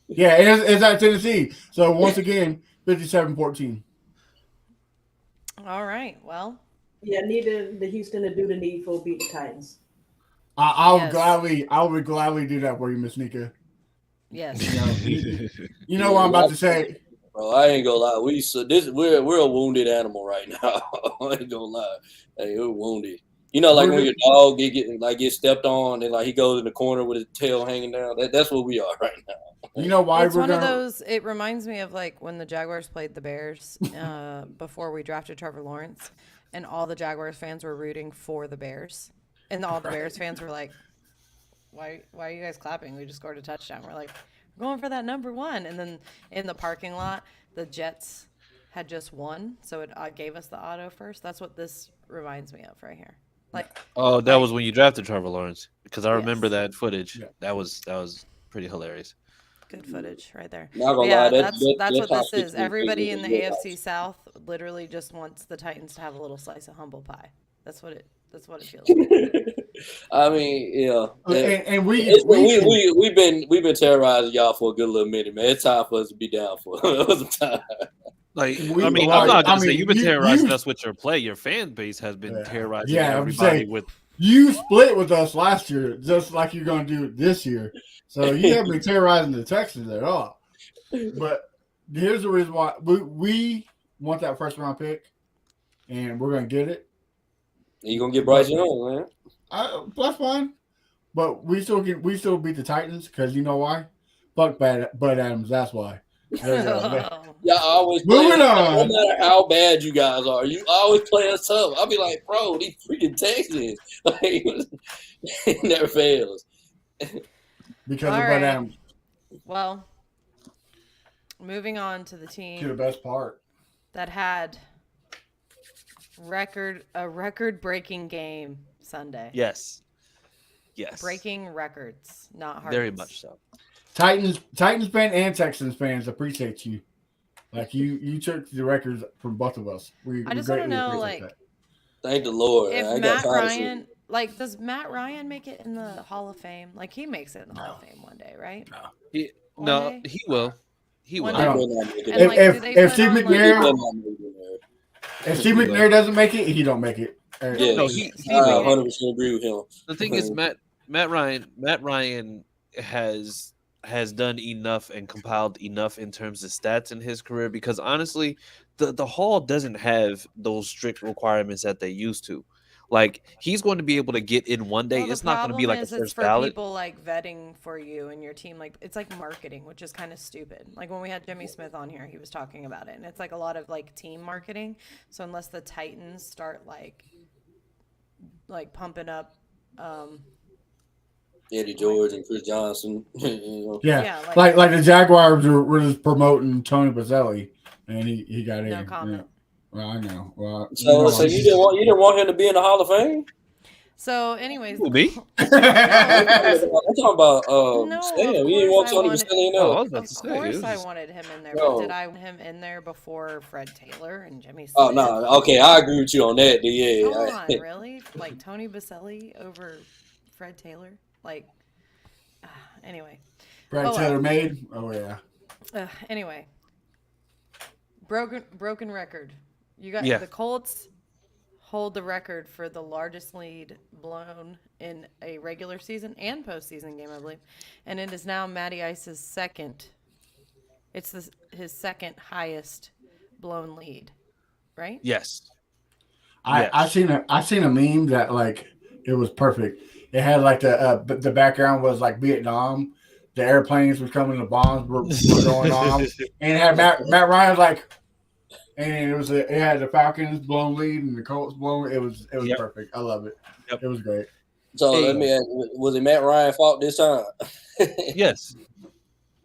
Yeah, it's at Tennessee. So once again, 57-14. All right. Well. Yeah, need the Houston to do the needful, beat the Titans. I would gladly do that for you, Miss Nika. Yes. You know what I'm about to say. Bro, I ain't gonna lie. We're a wounded animal right now. I ain't gonna lie. Hey, we're wounded. You know, like when your dog get stepped on and like he goes in the corner with his tail hanging down. That's what we are right now. You know why it's one of those. It reminds me of like when the Jaguars played the Bears before we drafted Trevor Lawrence, and all the Jaguars fans were rooting for the Bears, and all the Bears fans were like, "Why are you guys clapping? We just scored a touchdown." We're like, "We're going for that number one." And then in the parking lot, the Jets had just won, so it gave us the auto first. That's what this reminds me of right here. Like, that was when you drafted Trevor Lawrence, because I remember that footage. Yeah. That was pretty hilarious. Good footage right there. Not gonna lie, that's what this is. Everybody in the AFC South literally just wants the Titans to have a little slice of humble pie. That's what it feels like. I mean, yeah. And we've been terrorizing y'all for a good little minute, man. It's time for us to be down for some time. Like, I'm not gonna say you've been terrorizing us with your play. Your fan base has been terrorizing everybody with. You split with us last year, just like you're going to do this year. So you haven't been terrorizing the Texans at all. But here's the reason why we want that first round pick, and we're going to get it. You're going to get Bryce Young, man. That's fine. But we still beat the Titans because you know why? Fuck Bud Adams. That's why. Yeah, I always moving on. No matter how bad you guys are, you always play us tough. I'll be like, bro, these freaking Texans, like, it never fails. Because of Bud Adams. Well, moving on to the team. To the best part. That had a record-breaking game Sunday. Yes. Breaking records, not hearts. Very much so. Titans fan and Texans fans appreciate you. Like you took the records from both of us. I just want to know, like, that. Thank the Lord. If Matt Ryan, like, does Matt Ryan make it in the Hall of Fame? Like, he makes it in the Hall of Fame one day, right? He will. He will. If Steve McNair doesn't make it, he don't make it. Yeah, no, he 100% agree with him. The thing is, Matt Ryan has done enough and compiled enough in terms of stats in his career, because honestly, the Hall doesn't have those strict requirements that they used to. Like he's going to be able to get in one day. Well, the It's not going to be problem like a is it's first for ballot. people like vetting for you and your team. Like it's like marketing, which is kind of stupid. Like when we had Jimmy Smith on here, he was talking about it, and it's like a lot of like team marketing. So unless the Titans start like pumping up, Eddie George and Chris Johnson. Yeah, yeah, like the Jaguars were just promoting Tony Baselli, and he got in. no comment. Yeah. Well, I know. Well, So you didn't want him to be in the Hall of Fame? So, anyways, Who, me? I'm talking about no, Sam. of You didn't course want I Tony wanted. Baselli in Oh, I there. was about Of to say. course, I wanted him in there, but No. did I want him in there before Fred Taylor and Jimmy Smith? Oh no, okay, I agree with you on that. Yeah, Come on, really? Like Tony Baselli over Fred Taylor? Like, anyway. Brad Taylor made. Oh yeah. Anyway, broken record. You got Yeah. the Colts hold the record for the largest lead blown in a regular season and postseason game, I believe, and it is now Matty Ice's second. It's his second highest blown lead, right? Yes. I seen a meme that like it was perfect. It had like the background was like Vietnam. The airplanes were coming, the bombs were going off, and it had Matt Ryan like, and it had the Falcons blown lead and the Colts blown. It was Yep. perfect. I love it. Yep. It was great. So Hey. let me ask, was it Matt Ryan's fault this time? Yes.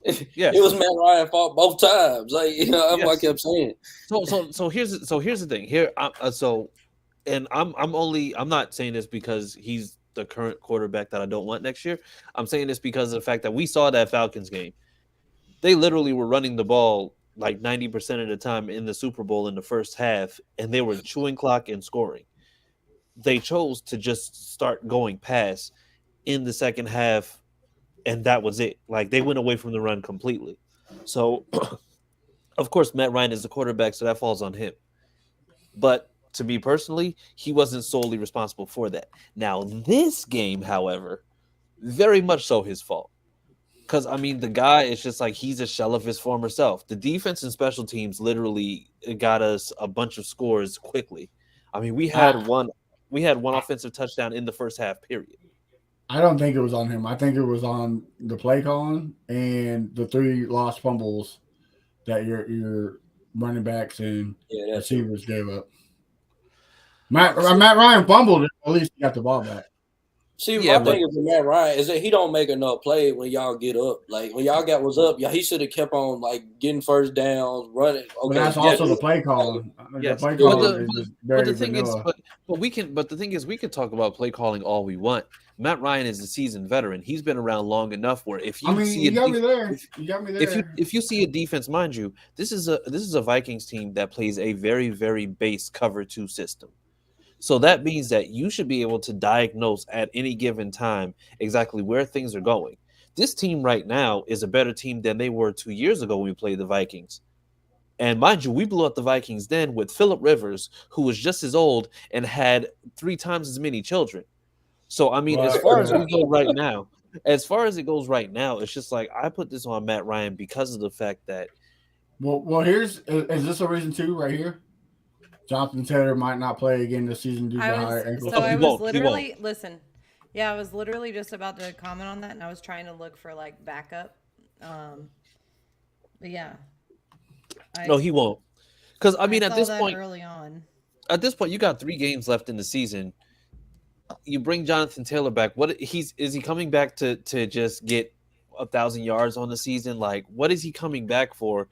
Yes. It was Matt Ryan's fault both times. Like that's what I Yes. kept saying. So here's the thing. Here I'm not saying this because he's the current quarterback that I don't want next year. I'm saying this because of the fact that we saw that Falcons game. They literally were running the ball like 90% of the time in the Super Bowl in the first half, and they were chewing clock and scoring. They chose to just start going pass in the second half, and that was it. Like they went away from the run completely. So of course, Matt Ryan is the quarterback, so that falls on him. But to me personally, he wasn't solely responsible for that. Now, this game, however, very much so his fault. Because, I mean, the guy is just like he's a shell of his former self. The defense and special teams literally got us a bunch of scores quickly. I mean, we had one offensive touchdown in the first half, period. I don't think it was on him. I think it was on the play calling and the 3 lost fumbles that your running backs and receivers gave up. Matt Ryan fumbled it. At least he got the ball back. See, my thing is with Matt Ryan is that he don't make enough play when y'all get up. Like when y'all was up, he should have kept on like getting first downs, running. Okay, but that's also the play calling. Yes. The play calling is just very the thing vanilla. but the thing is we can talk about play calling all we want. Matt Ryan is a seasoned veteran. He's been around long enough where if you see you got me there. You got me there. If you see a defense, mind you, this is a Vikings team that plays a very, very base cover 2 system. So that means that you should be able to diagnose at any given time exactly where things are going. This team right now is a better team than they were 2 years ago when we played the Vikings. And mind you, we blew out the Vikings then with Phillip Rivers, who was just as old and had 3 times as many children. So, I mean, as far as we go right now, as far as it goes right now, it's just like I put this on Matt Ryan because of the fact that. Well, is this a reason too, right here? Jonathan Taylor might not play again this season due to high ankle. So I was literally I was literally just about to comment on that, and I was trying to look for like backup. But yeah. No, he won't. Because I mean, I at this saw that point, early on. At this point, you got 3 games left in the season. You bring Jonathan Taylor back. Is he coming back to just get 1,000 yards on the season? Like, what is he coming back for?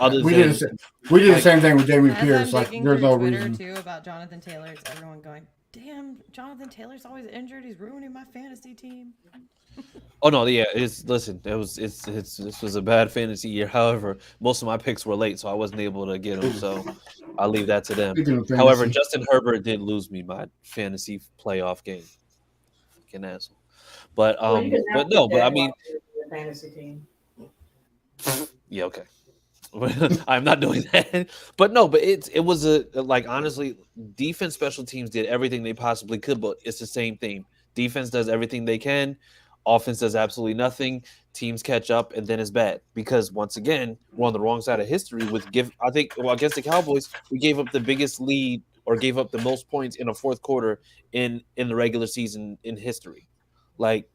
We did the same thing with Dameon Pierce. I'm like, there's no Twitter reason. too about Jonathan Taylor. It's everyone going, "Damn, Jonathan Taylor's always injured. He's ruining my fantasy team." Oh no, yeah. This was a bad fantasy year. However, most of my picks were late, so I wasn't able to get them. So I'll leave that to them. However, Justin Herbert did lose me my fantasy playoff game. Fucking asshole. But I mean, fantasy team. Yeah, okay. I'm not doing that. But it was honestly, defense, special teams did everything they possibly could, but it's the same thing. Defense does everything they can. Offense does absolutely nothing. Teams catch up, and then it's bad because once again we're on the wrong side of history. Against the Cowboys, we gave up the biggest lead or gave up the most points in a fourth quarter in the regular season in history. Like,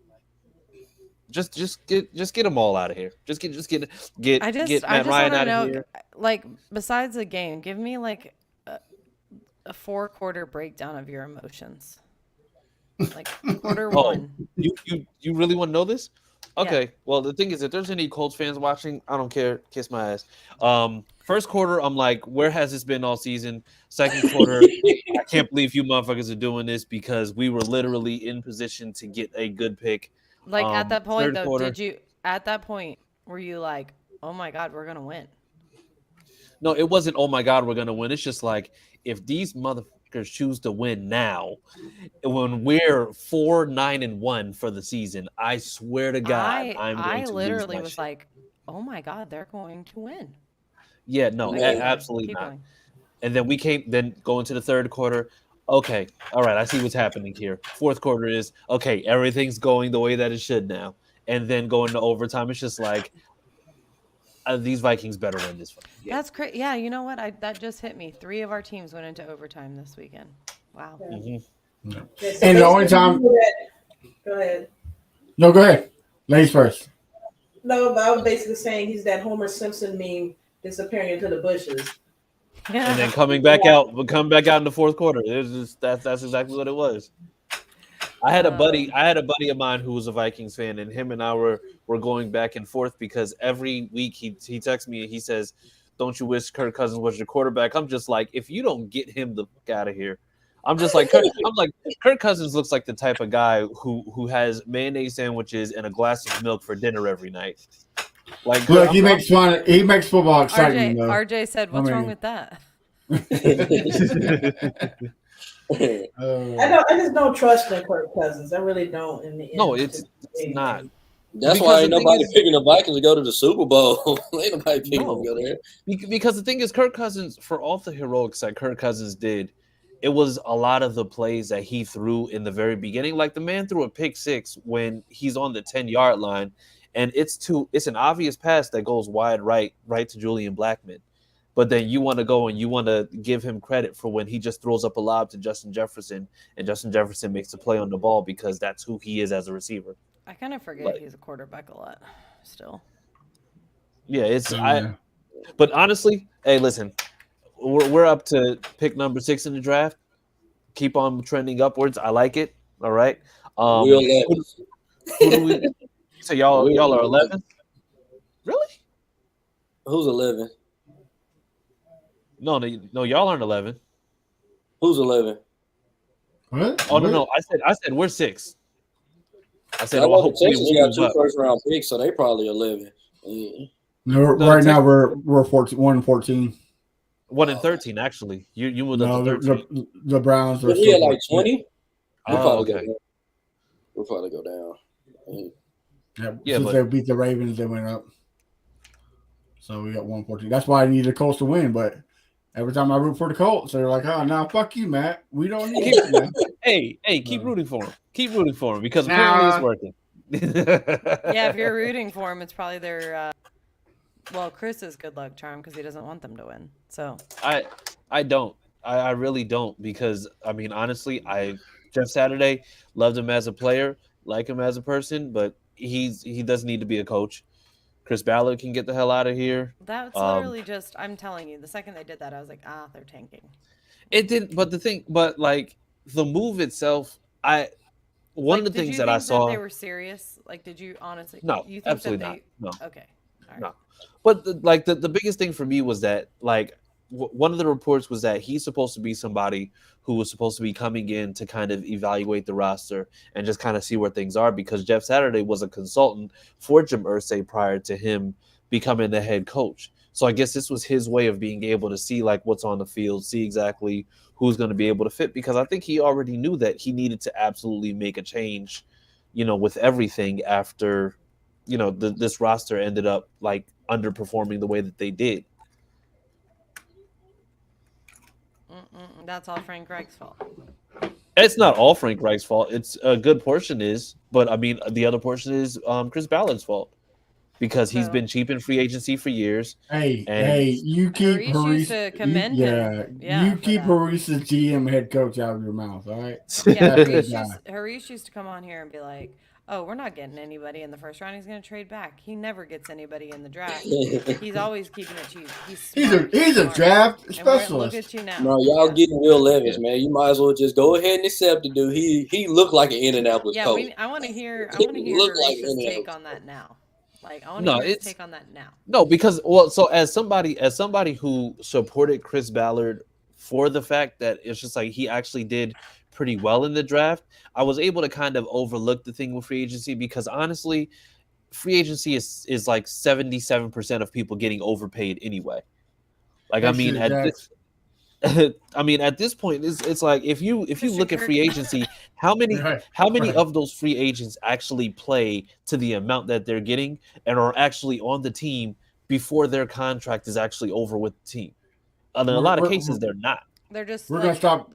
just get them all out of here. Get I Matt just want Ryan to out of know, here. like, besides the game, give me like a 4-quarter breakdown of your emotions. Like quarter Oh, one. you really want to know this? Yeah. Okay. Well, the thing is, if there's any Colts fans watching, I don't care. Kiss my ass. First quarter, I'm like, where has this been all season? Second quarter, I can't believe you motherfuckers are doing this because we were literally in position to get a good pick. Like at that point Third though, quarter, at that point were you like, "Oh my god, we're going to win." no, it wasn't. Oh my God, we're gonna win. It's just like if these motherfuckers choose to win now, when we're 4-9-1 for the season, I swear to God, I'm going I to lose literally my was shit. like, "Oh my god, they're going to win." Yeah, no, But keep going. absolutely Keep not. going. And then then go into the third quarter. Okay, all right, I see what's happening here. Fourth quarter is okay, everything's going the way that it should now. And then going to overtime, it's just like these Vikings better win this fucking game. That's crazy. Yeah, you know what? That just hit me. 3 of our teams went into overtime this weekend. Wow. Hmm. Yeah, so And the only time, go ahead. no, go ahead, ladies first. No, but I was basically saying he's that Homer Simpson meme disappearing into the bushes. And then Yeah. coming back out, come back out in the fourth quarter. It's just that's exactly what it was. I had a buddy. I had a buddy of mine who was a Vikings fan, and him and I were going back and forth because every week he texts me and he says, "Don't you wish Kirk Cousins was your quarterback?" I'm just like, if you don't get him the fuck out of here, I'm just like, Kirk Cousins looks like the type of guy who has mayonnaise sandwiches and a glass of milk for dinner every night. Like, Look, he makes fun. He makes football exciting. Though. RJ said, "What's wrong mean- with that?" I just don't trust in Kirk Cousins. I really don't. In the end, no, it's not. That's Because why the ain't thing nobody is- picking the Vikings to go to the Super Bowl. Ain't nobody picking them No. to go there. Because the thing is, Kirk Cousins, for all the heroics that Kirk Cousins did, it was a lot of the plays that he threw in the very beginning. Like the man threw a pick six when he's on the 10-yard line, and it's an obvious pass that goes wide right to Julian Blackmon. But then you want to go and you want to give him credit for when he just throws up a lob to Justin Jefferson, and Justin Jefferson makes the play on the ball because that's who he is as a receiver. I kind of forget Like- he's a quarterback a lot still. Yeah, it's Yeah. But honestly, hey, listen, we're up to pick number 6 in the draft. Keep on trending upwards. I like it. All right. We're Who do we? So y'all are 11. Really? Who's 11? No, y'all aren't 11. Who's 11? What? Oh no, I said we're 6. I said, I oh, know the hopefully Texans we'll got move 2 up. first-round picks, so they probably 11. Yeah. No, No, right now Texans- we're 14, 1-14. 1 and 13 actually. You moved No, up to 13. the Browns are But we had still like 20. We'll Oh, probably okay. go down. We'll probably go down. Yeah, since but- they beat the Ravens, they went up. So we got 1-14. That's why I need the Colts to win. But every time I root for the Colts, they're like, "Oh, now fuck you, Matt. We don't need you." Man." Hey, keep rooting for him. Keep rooting for him because Nah. apparently it's working. Yeah, if you're rooting for him, it's probably their. Well, Chris's good luck charm because he doesn't want them to win. So I don't. I really don't because I mean honestly, Jeff Saturday loved him as a player, like him as a person, but he doesn't need to be a coach. Chris Ballard can get the hell out of here. that's literally just. I'm telling you, the second they did that, I was like, they're tanking. It didn't, but like the move itself, one of the Did things you that I think saw. they were serious? Like, did you honestly? No, you think absolutely that not. they, No. Okay. All right. No. But the biggest thing for me was that like one of the reports was that he's supposed to be somebody who was supposed to be coming in to kind of evaluate the roster and just kind of see where things are because Jeff Saturday was a consultant for Jim Irsay prior to him becoming the head coach. So I guess this was his way of being able to see like what's on the field, see exactly who's going to be able to fit because I think he already knew that he needed to absolutely make a change, with everything after this roster ended up like underperforming the way that they did. That's all Frank Reich's fault. It's not all Frank Reich's fault. It's a good portion is, but I mean the other portion is Chris Ballard's fault. because he's So- been cheap in free agency for years. Hey, And you keep Harish used to commend him. Yeah, you for keep that. Harisa's GM head coach out of your mouth. All right. Yeah, That's his guy. Harish used to come on here and be like, "Oh, we're not getting anybody in the first round. He's going to trade back. He never gets anybody in the draft. He's always keeping it cheap. He's smart. He's a smart." draft And look specialist. at you now. No, y'all Yeah. getting Will Levis, man. You might as well just go ahead and accept the dude. He looked like an Indianapolis Yeah, coach. I want to hear Look like Harish's Indianapolis. take on that now. Like, I want No, to hear his it's- take on that now. No, because well, so as somebody who supported Chris Ballard for the fact that it's just like he actually did pretty well in the draft, I was able to kind of overlook the thing with free agency because honestly, free agency is like 77% of people getting overpaid anyway. Like I mean, at this, I mean, at this point, it's like if you look at free agency, how many of those free agents actually play to the amount that they're getting and are actually on the team before their contract is actually over with the team? In a lot of cases, they're not. They're just We're like, gonna stop.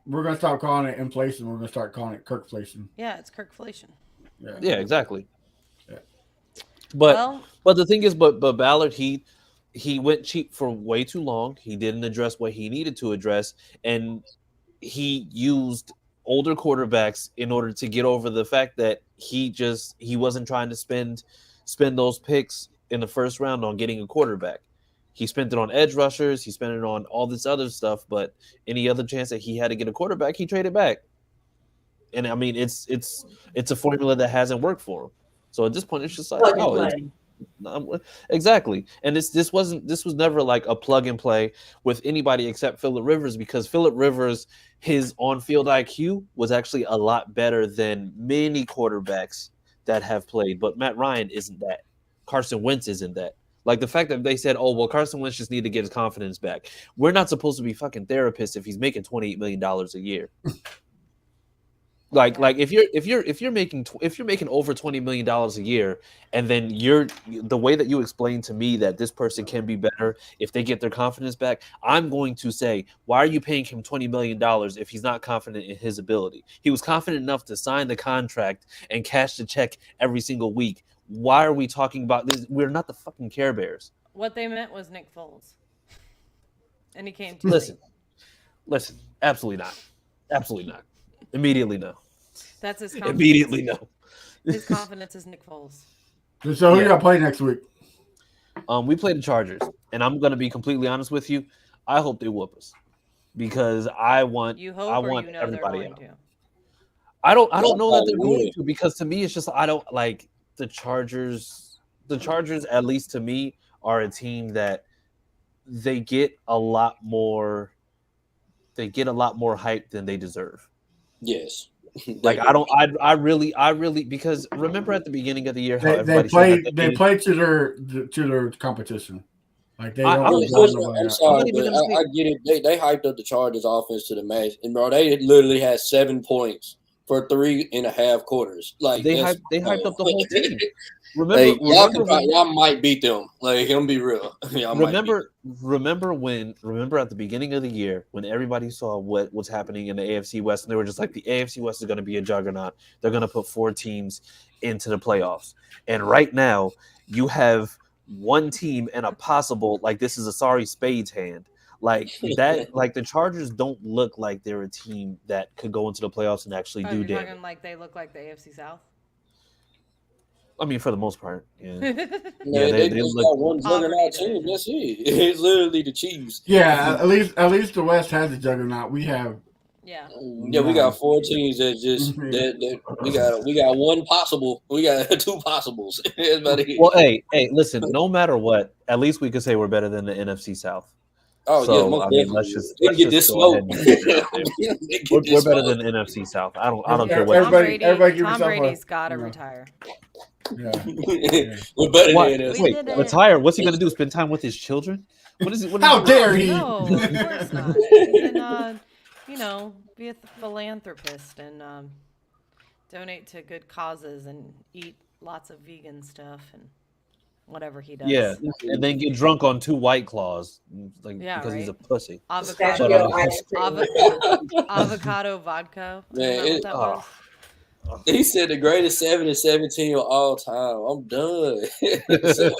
We're gonna stop calling it inflation. We're gonna start calling it Kirkflation. Yeah, it's Kirkflation. Yeah, exactly. Yeah. But the thing is, but Ballard he went cheap for way too long. He didn't address what he needed to address, and he used older quarterbacks in order to get over the fact that he wasn't trying to spend those picks in the first round on getting a quarterback. He spent it on edge rushers. He spent it on all this other stuff. But any other chance that he had to get a quarterback, he traded back. And I mean, it's a formula that hasn't worked for him. So at this point, it's just like, exactly. And this was never like a plug and play with anybody except Phillip Rivers, because Phillip Rivers, his on-field IQ was actually a lot better than many quarterbacks that have played. But Matt Ryan isn't that. Carson Wentz isn't that. Like the fact that they said, "Oh, well, Carson Wentz just need to get his confidence back." We're not supposed to be fucking therapists if he's making $28 million a year. Like if you're making over $20 million a year, and then the way that you explain to me that this person can be better if they get their confidence back, I'm going to say, why are you paying him $20 million if he's not confident in his ability? He was confident enough to sign the contract and cash the check every single week. Why are we talking about this? We're not the fucking Care Bears. What they meant was Nick Foles, and he came to Listen, absolutely not. Immediately no. That's his confidence. Immediately no. His confidence is Nick Foles. So who you got play next week? We play the Chargers, and I'm going to be completely honest with you. I hope they whoop us because I want everybody out. I don't know that they're going to, because to me it's just I don't like the Chargers. The Chargers, at least to me, are a team that they get a lot more hype than they deserve. Yes. Like I really because remember at the beginning of the year how they play to their competition. Like they don't. I'm sorry, but I get it. They hyped up the Chargers offense to the max, and bro, they literally had 7 points for 3.5 quarters. Like they hyped up the whole team. Remember, y'all might beat them. Like, I'm be real. Remember at the beginning of the year when everybody saw what was happening in the AFC West, and they were just like, the AFC West is going to be a juggernaut. They're going to put 4 teams into the playoffs. And right now, you have one team and a possible, like, this is a sorry spades hand. Like that, like the Chargers don't look like they're a team that could go into the playoffs and actually do damage. Talking like they look like the AFC South. I mean, for the most part, yeah. They just got one juggernaut team. That's it. It's literally the Chiefs. Yeah, at least the West has a juggernaut. We have. Yeah. Yeah, we got 4 teams that just we got one possible. We got 2 possibles. Well, hey, listen. No matter what, at least we could say we're better than the NFC South. Oh, so, yeah, most I mean, let's just get this smoke. We're better than the NFC South. I don't care what. Everybody Tom Brady's got to retire. Yeah. We're better than NFC. Wait, retire? What's he going to do? Spend time with his children? What is it? How dare he? No, of course not. He can, be a philanthropist and donate to good causes and eat lots of vegan stuff and whatever he does. Yeah, and then get drunk on 2 White Claws, because he's a pussy. Avocado vodka. He said the greatest 7-17 of all time. I'm done. So,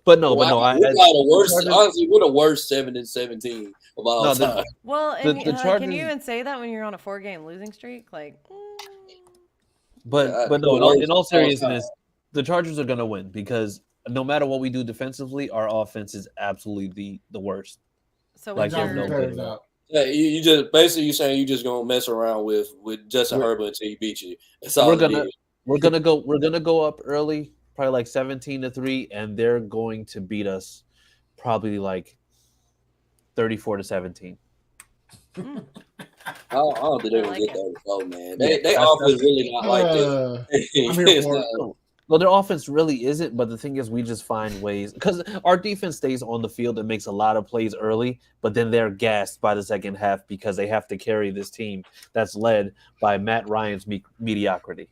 but no, we're I the worst. Chargers, Honestly, we're the worst 7-17 of all no, time. Well, the and can Chargers, you even say that when you're on a 4-game losing streak? Like, but The no, in worst all of all time. seriousness, the Chargers are gonna win because no matter what we do defensively, our offense is absolutely the worst. so Like, what's there's Jonathan no your good Taylor's at all. out. Yeah, you just basically you saying you just gonna mess around with Justin We're Herbert until he beat you. That's all we're it gonna is. we're gonna go up early, probably like 17-3, and they're going to beat us probably like 34-17. I don't think they're I gonna like get it. 34, man. Yeah, They offense really not like that. I'm here It's for not. it. well, their offense really isn't, but the thing is, we just find ways because our defense stays on the field and makes a lot of plays early, but then they're gassed by the second half because they have to carry this team that's led by Matt Ryan's mediocrity.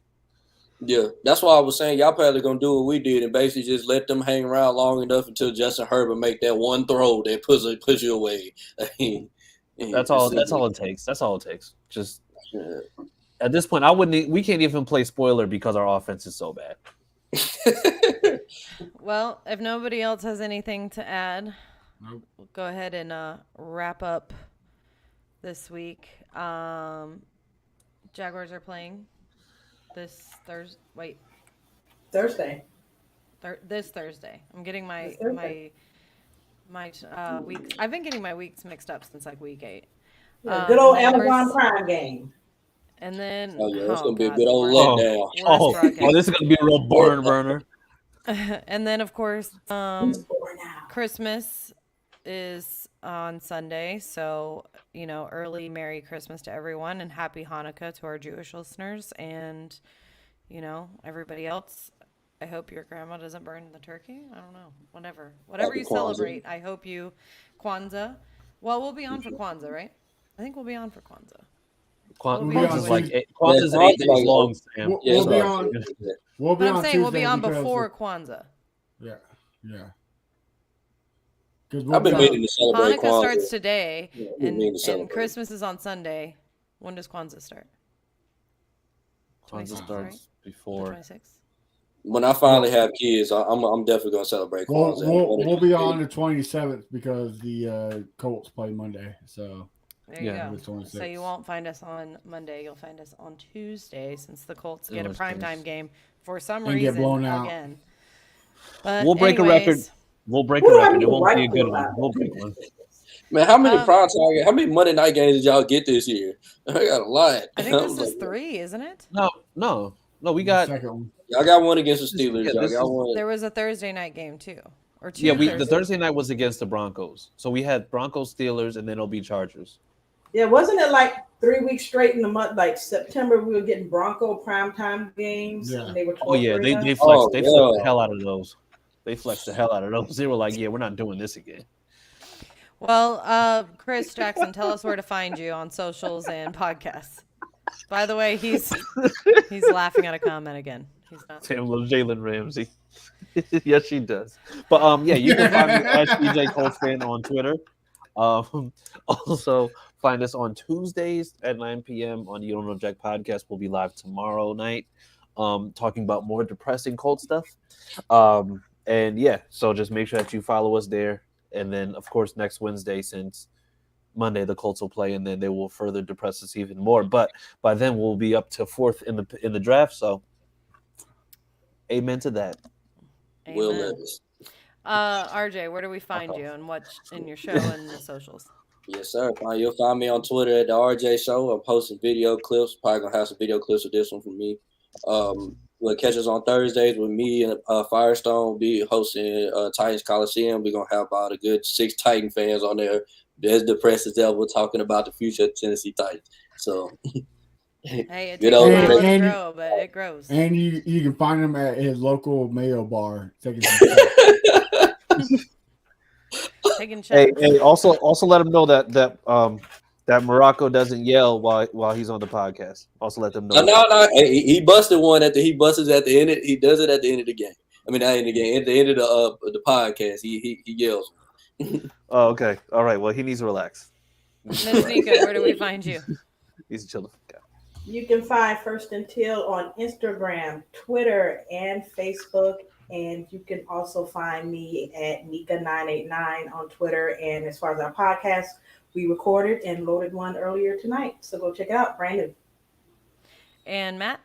Yeah, that's why I was saying y'all probably gonna do what we did and basically just let them hang around long enough until Justin Herbert make that one throw that push you away. That's all. That's all it takes. That's all it takes. Just Yeah. at this point, I wouldn't. We can't even play spoiler because our offense is so bad. Well, if nobody else has anything to add, Nope. we'll go ahead and wrap up this week. Jaguars are playing this Thursday. Wait, Thursday. this Thursday. I'm getting my This Thursday. my weeks. I've been getting my weeks mixed up since like week 8. Yeah, good old and then Amazon Chris- Prime game. And then Oh yeah, it's gonna be a God, good the old worst- letdown. worst broadcast. This is gonna be a real barn burner. And then of course, Who's for now? Christmas is on Sunday, so early Merry Christmas to everyone and Happy Hanukkah to our Jewish listeners and everybody else. I hope your grandma doesn't burn the turkey. I don't know. Whatever Happy you Kwanzaa. celebrate. I hope you Kwanzaa. Well, we'll be on for Kwanzaa, right? I think we'll be on for Kwanzaa. Kwanzaa's like Tuesday. Kwanzaa's 8 days long, Sam. We'll, Yeah, we'll be right. on. We'll be But I'm on saying we'll be Tuesday on because before Kwanzaa. Yeah, yeah. Because I've been meaning to celebrate Hanukkah Kwanzaa. starts today, Yeah, I've been and, meaning to and celebrate. Christmas is on Sunday. When does Kwanzaa start? Kwanzaa 26, starts right? The before. 26th. When I finally have kids, I'm definitely gonna celebrate Kwanzaa. We'll be on the 27th because the Colts play Monday. So There you Yeah. go. the 26th. So you won't find us on Monday. You'll find us on Tuesday since the Colts It get a was primetime good. game for some And get reason blown out. again. But We'll break a record. anyways, We'll break Who a do I record. It need to won't be a write to good one. about We'll that? break one. Man, how many Um, how many Monday night games did y'all get this year? I got a lot. I think this was is like, 3, isn't it? No. We The got second one. y'all got one against the Steelers. Yeah, Y'all this got is- one. There was a Thursday night game too, or 2 the Thursdays. Thursday night was against the Broncos. So we had Broncos, Steelers, and then it'll be Chargers. Yeah, wasn't it like 3 weeks straight in the month, like September, we were getting Bronco primetime games, Yeah. and they were Oh yeah, 12-3 they now? flexed. Oh, They flexed the yeah. hell out of those. They flexed the hell out of those. They were like, "Yeah, we're not doing this again." Well, Chris Jackson, tell us where to find you on socials and podcasts. By the way, he's laughing at a comment again. He's not. Sam loves Jalen Ramsey. Yes, she does. But yeah, you can find me at DJ Coltsfan on Twitter. Also, find us on Tuesdays at 9 p.m. on the You Don't Know Jack podcast. We'll be live tomorrow night, talking about more depressing Colt stuff. And yeah, so just make sure that you follow us there. And then, of course, next Wednesday, since Monday the Colts will play, and then they will further depress us even more. But by then we'll be up to 4th in the draft. So, amen to that. Will Amen. Levis. RJ, where do we find you and what's in your show and the socials? Yes, sir. You'll find me on Twitter at the RJ Show. I'm posting video clips. Probably gonna have some video clips of this one from me. We'll catch us on Thursdays with me and Firestone. Be hosting Titans Coliseum. We're gonna have about a good 6 Titan fans on there. As depressed as ever, talking about the future of Tennessee Titans. So, Hey, it Good takes old a while to Andy. grow, but it grows. And you can find him at his local Mayo bar. Taking some shots. Taking shots. Hey, also let them know that Morocco doesn't yell while he's on the podcast. Also let them know. no. He busted one at the end. He does it at the end of the game. I mean, not in the game. At the end of the podcast, he yells. Oh, okay. All right. Well, he needs to relax. Miss Nika, where do we find you? He's a chill guy. You can find First and Till on Instagram, Twitter, and Facebook. And you can also find me at Nika989 on Twitter. And as far as our podcast, we recorded and loaded one earlier tonight. So go check it out. Brandon. And Matt?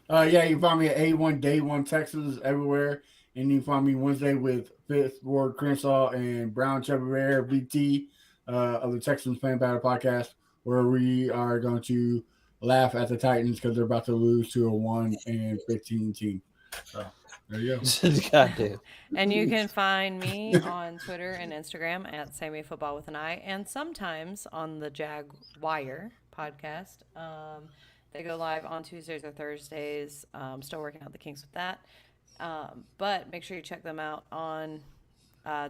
Yeah, you can find me at A1 Day One Texas everywhere, and you can find me Wednesday with Fifth Ward Crenshaw and Brown Chevrolet BT of the Texans Fan Battle Podcast, where we are going to laugh at the Titans because they're about to lose to a 1-15 team. So there you go. Goddamn. And you can find me on Twitter and Instagram at Sammy Football with an I, and sometimes on the Jaguar podcast. They go live on Tuesdays or Thursdays. Still working out the kinks with that. But make sure you check them out on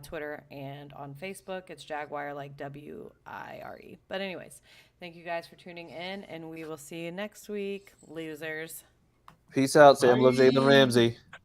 Twitter and on Facebook. It's Jaguar, like WIRE. But, anyways, thank you guys for tuning in, and we will see you next week, losers. Peace out, Sam. Bye. Love Jalen Ramsey.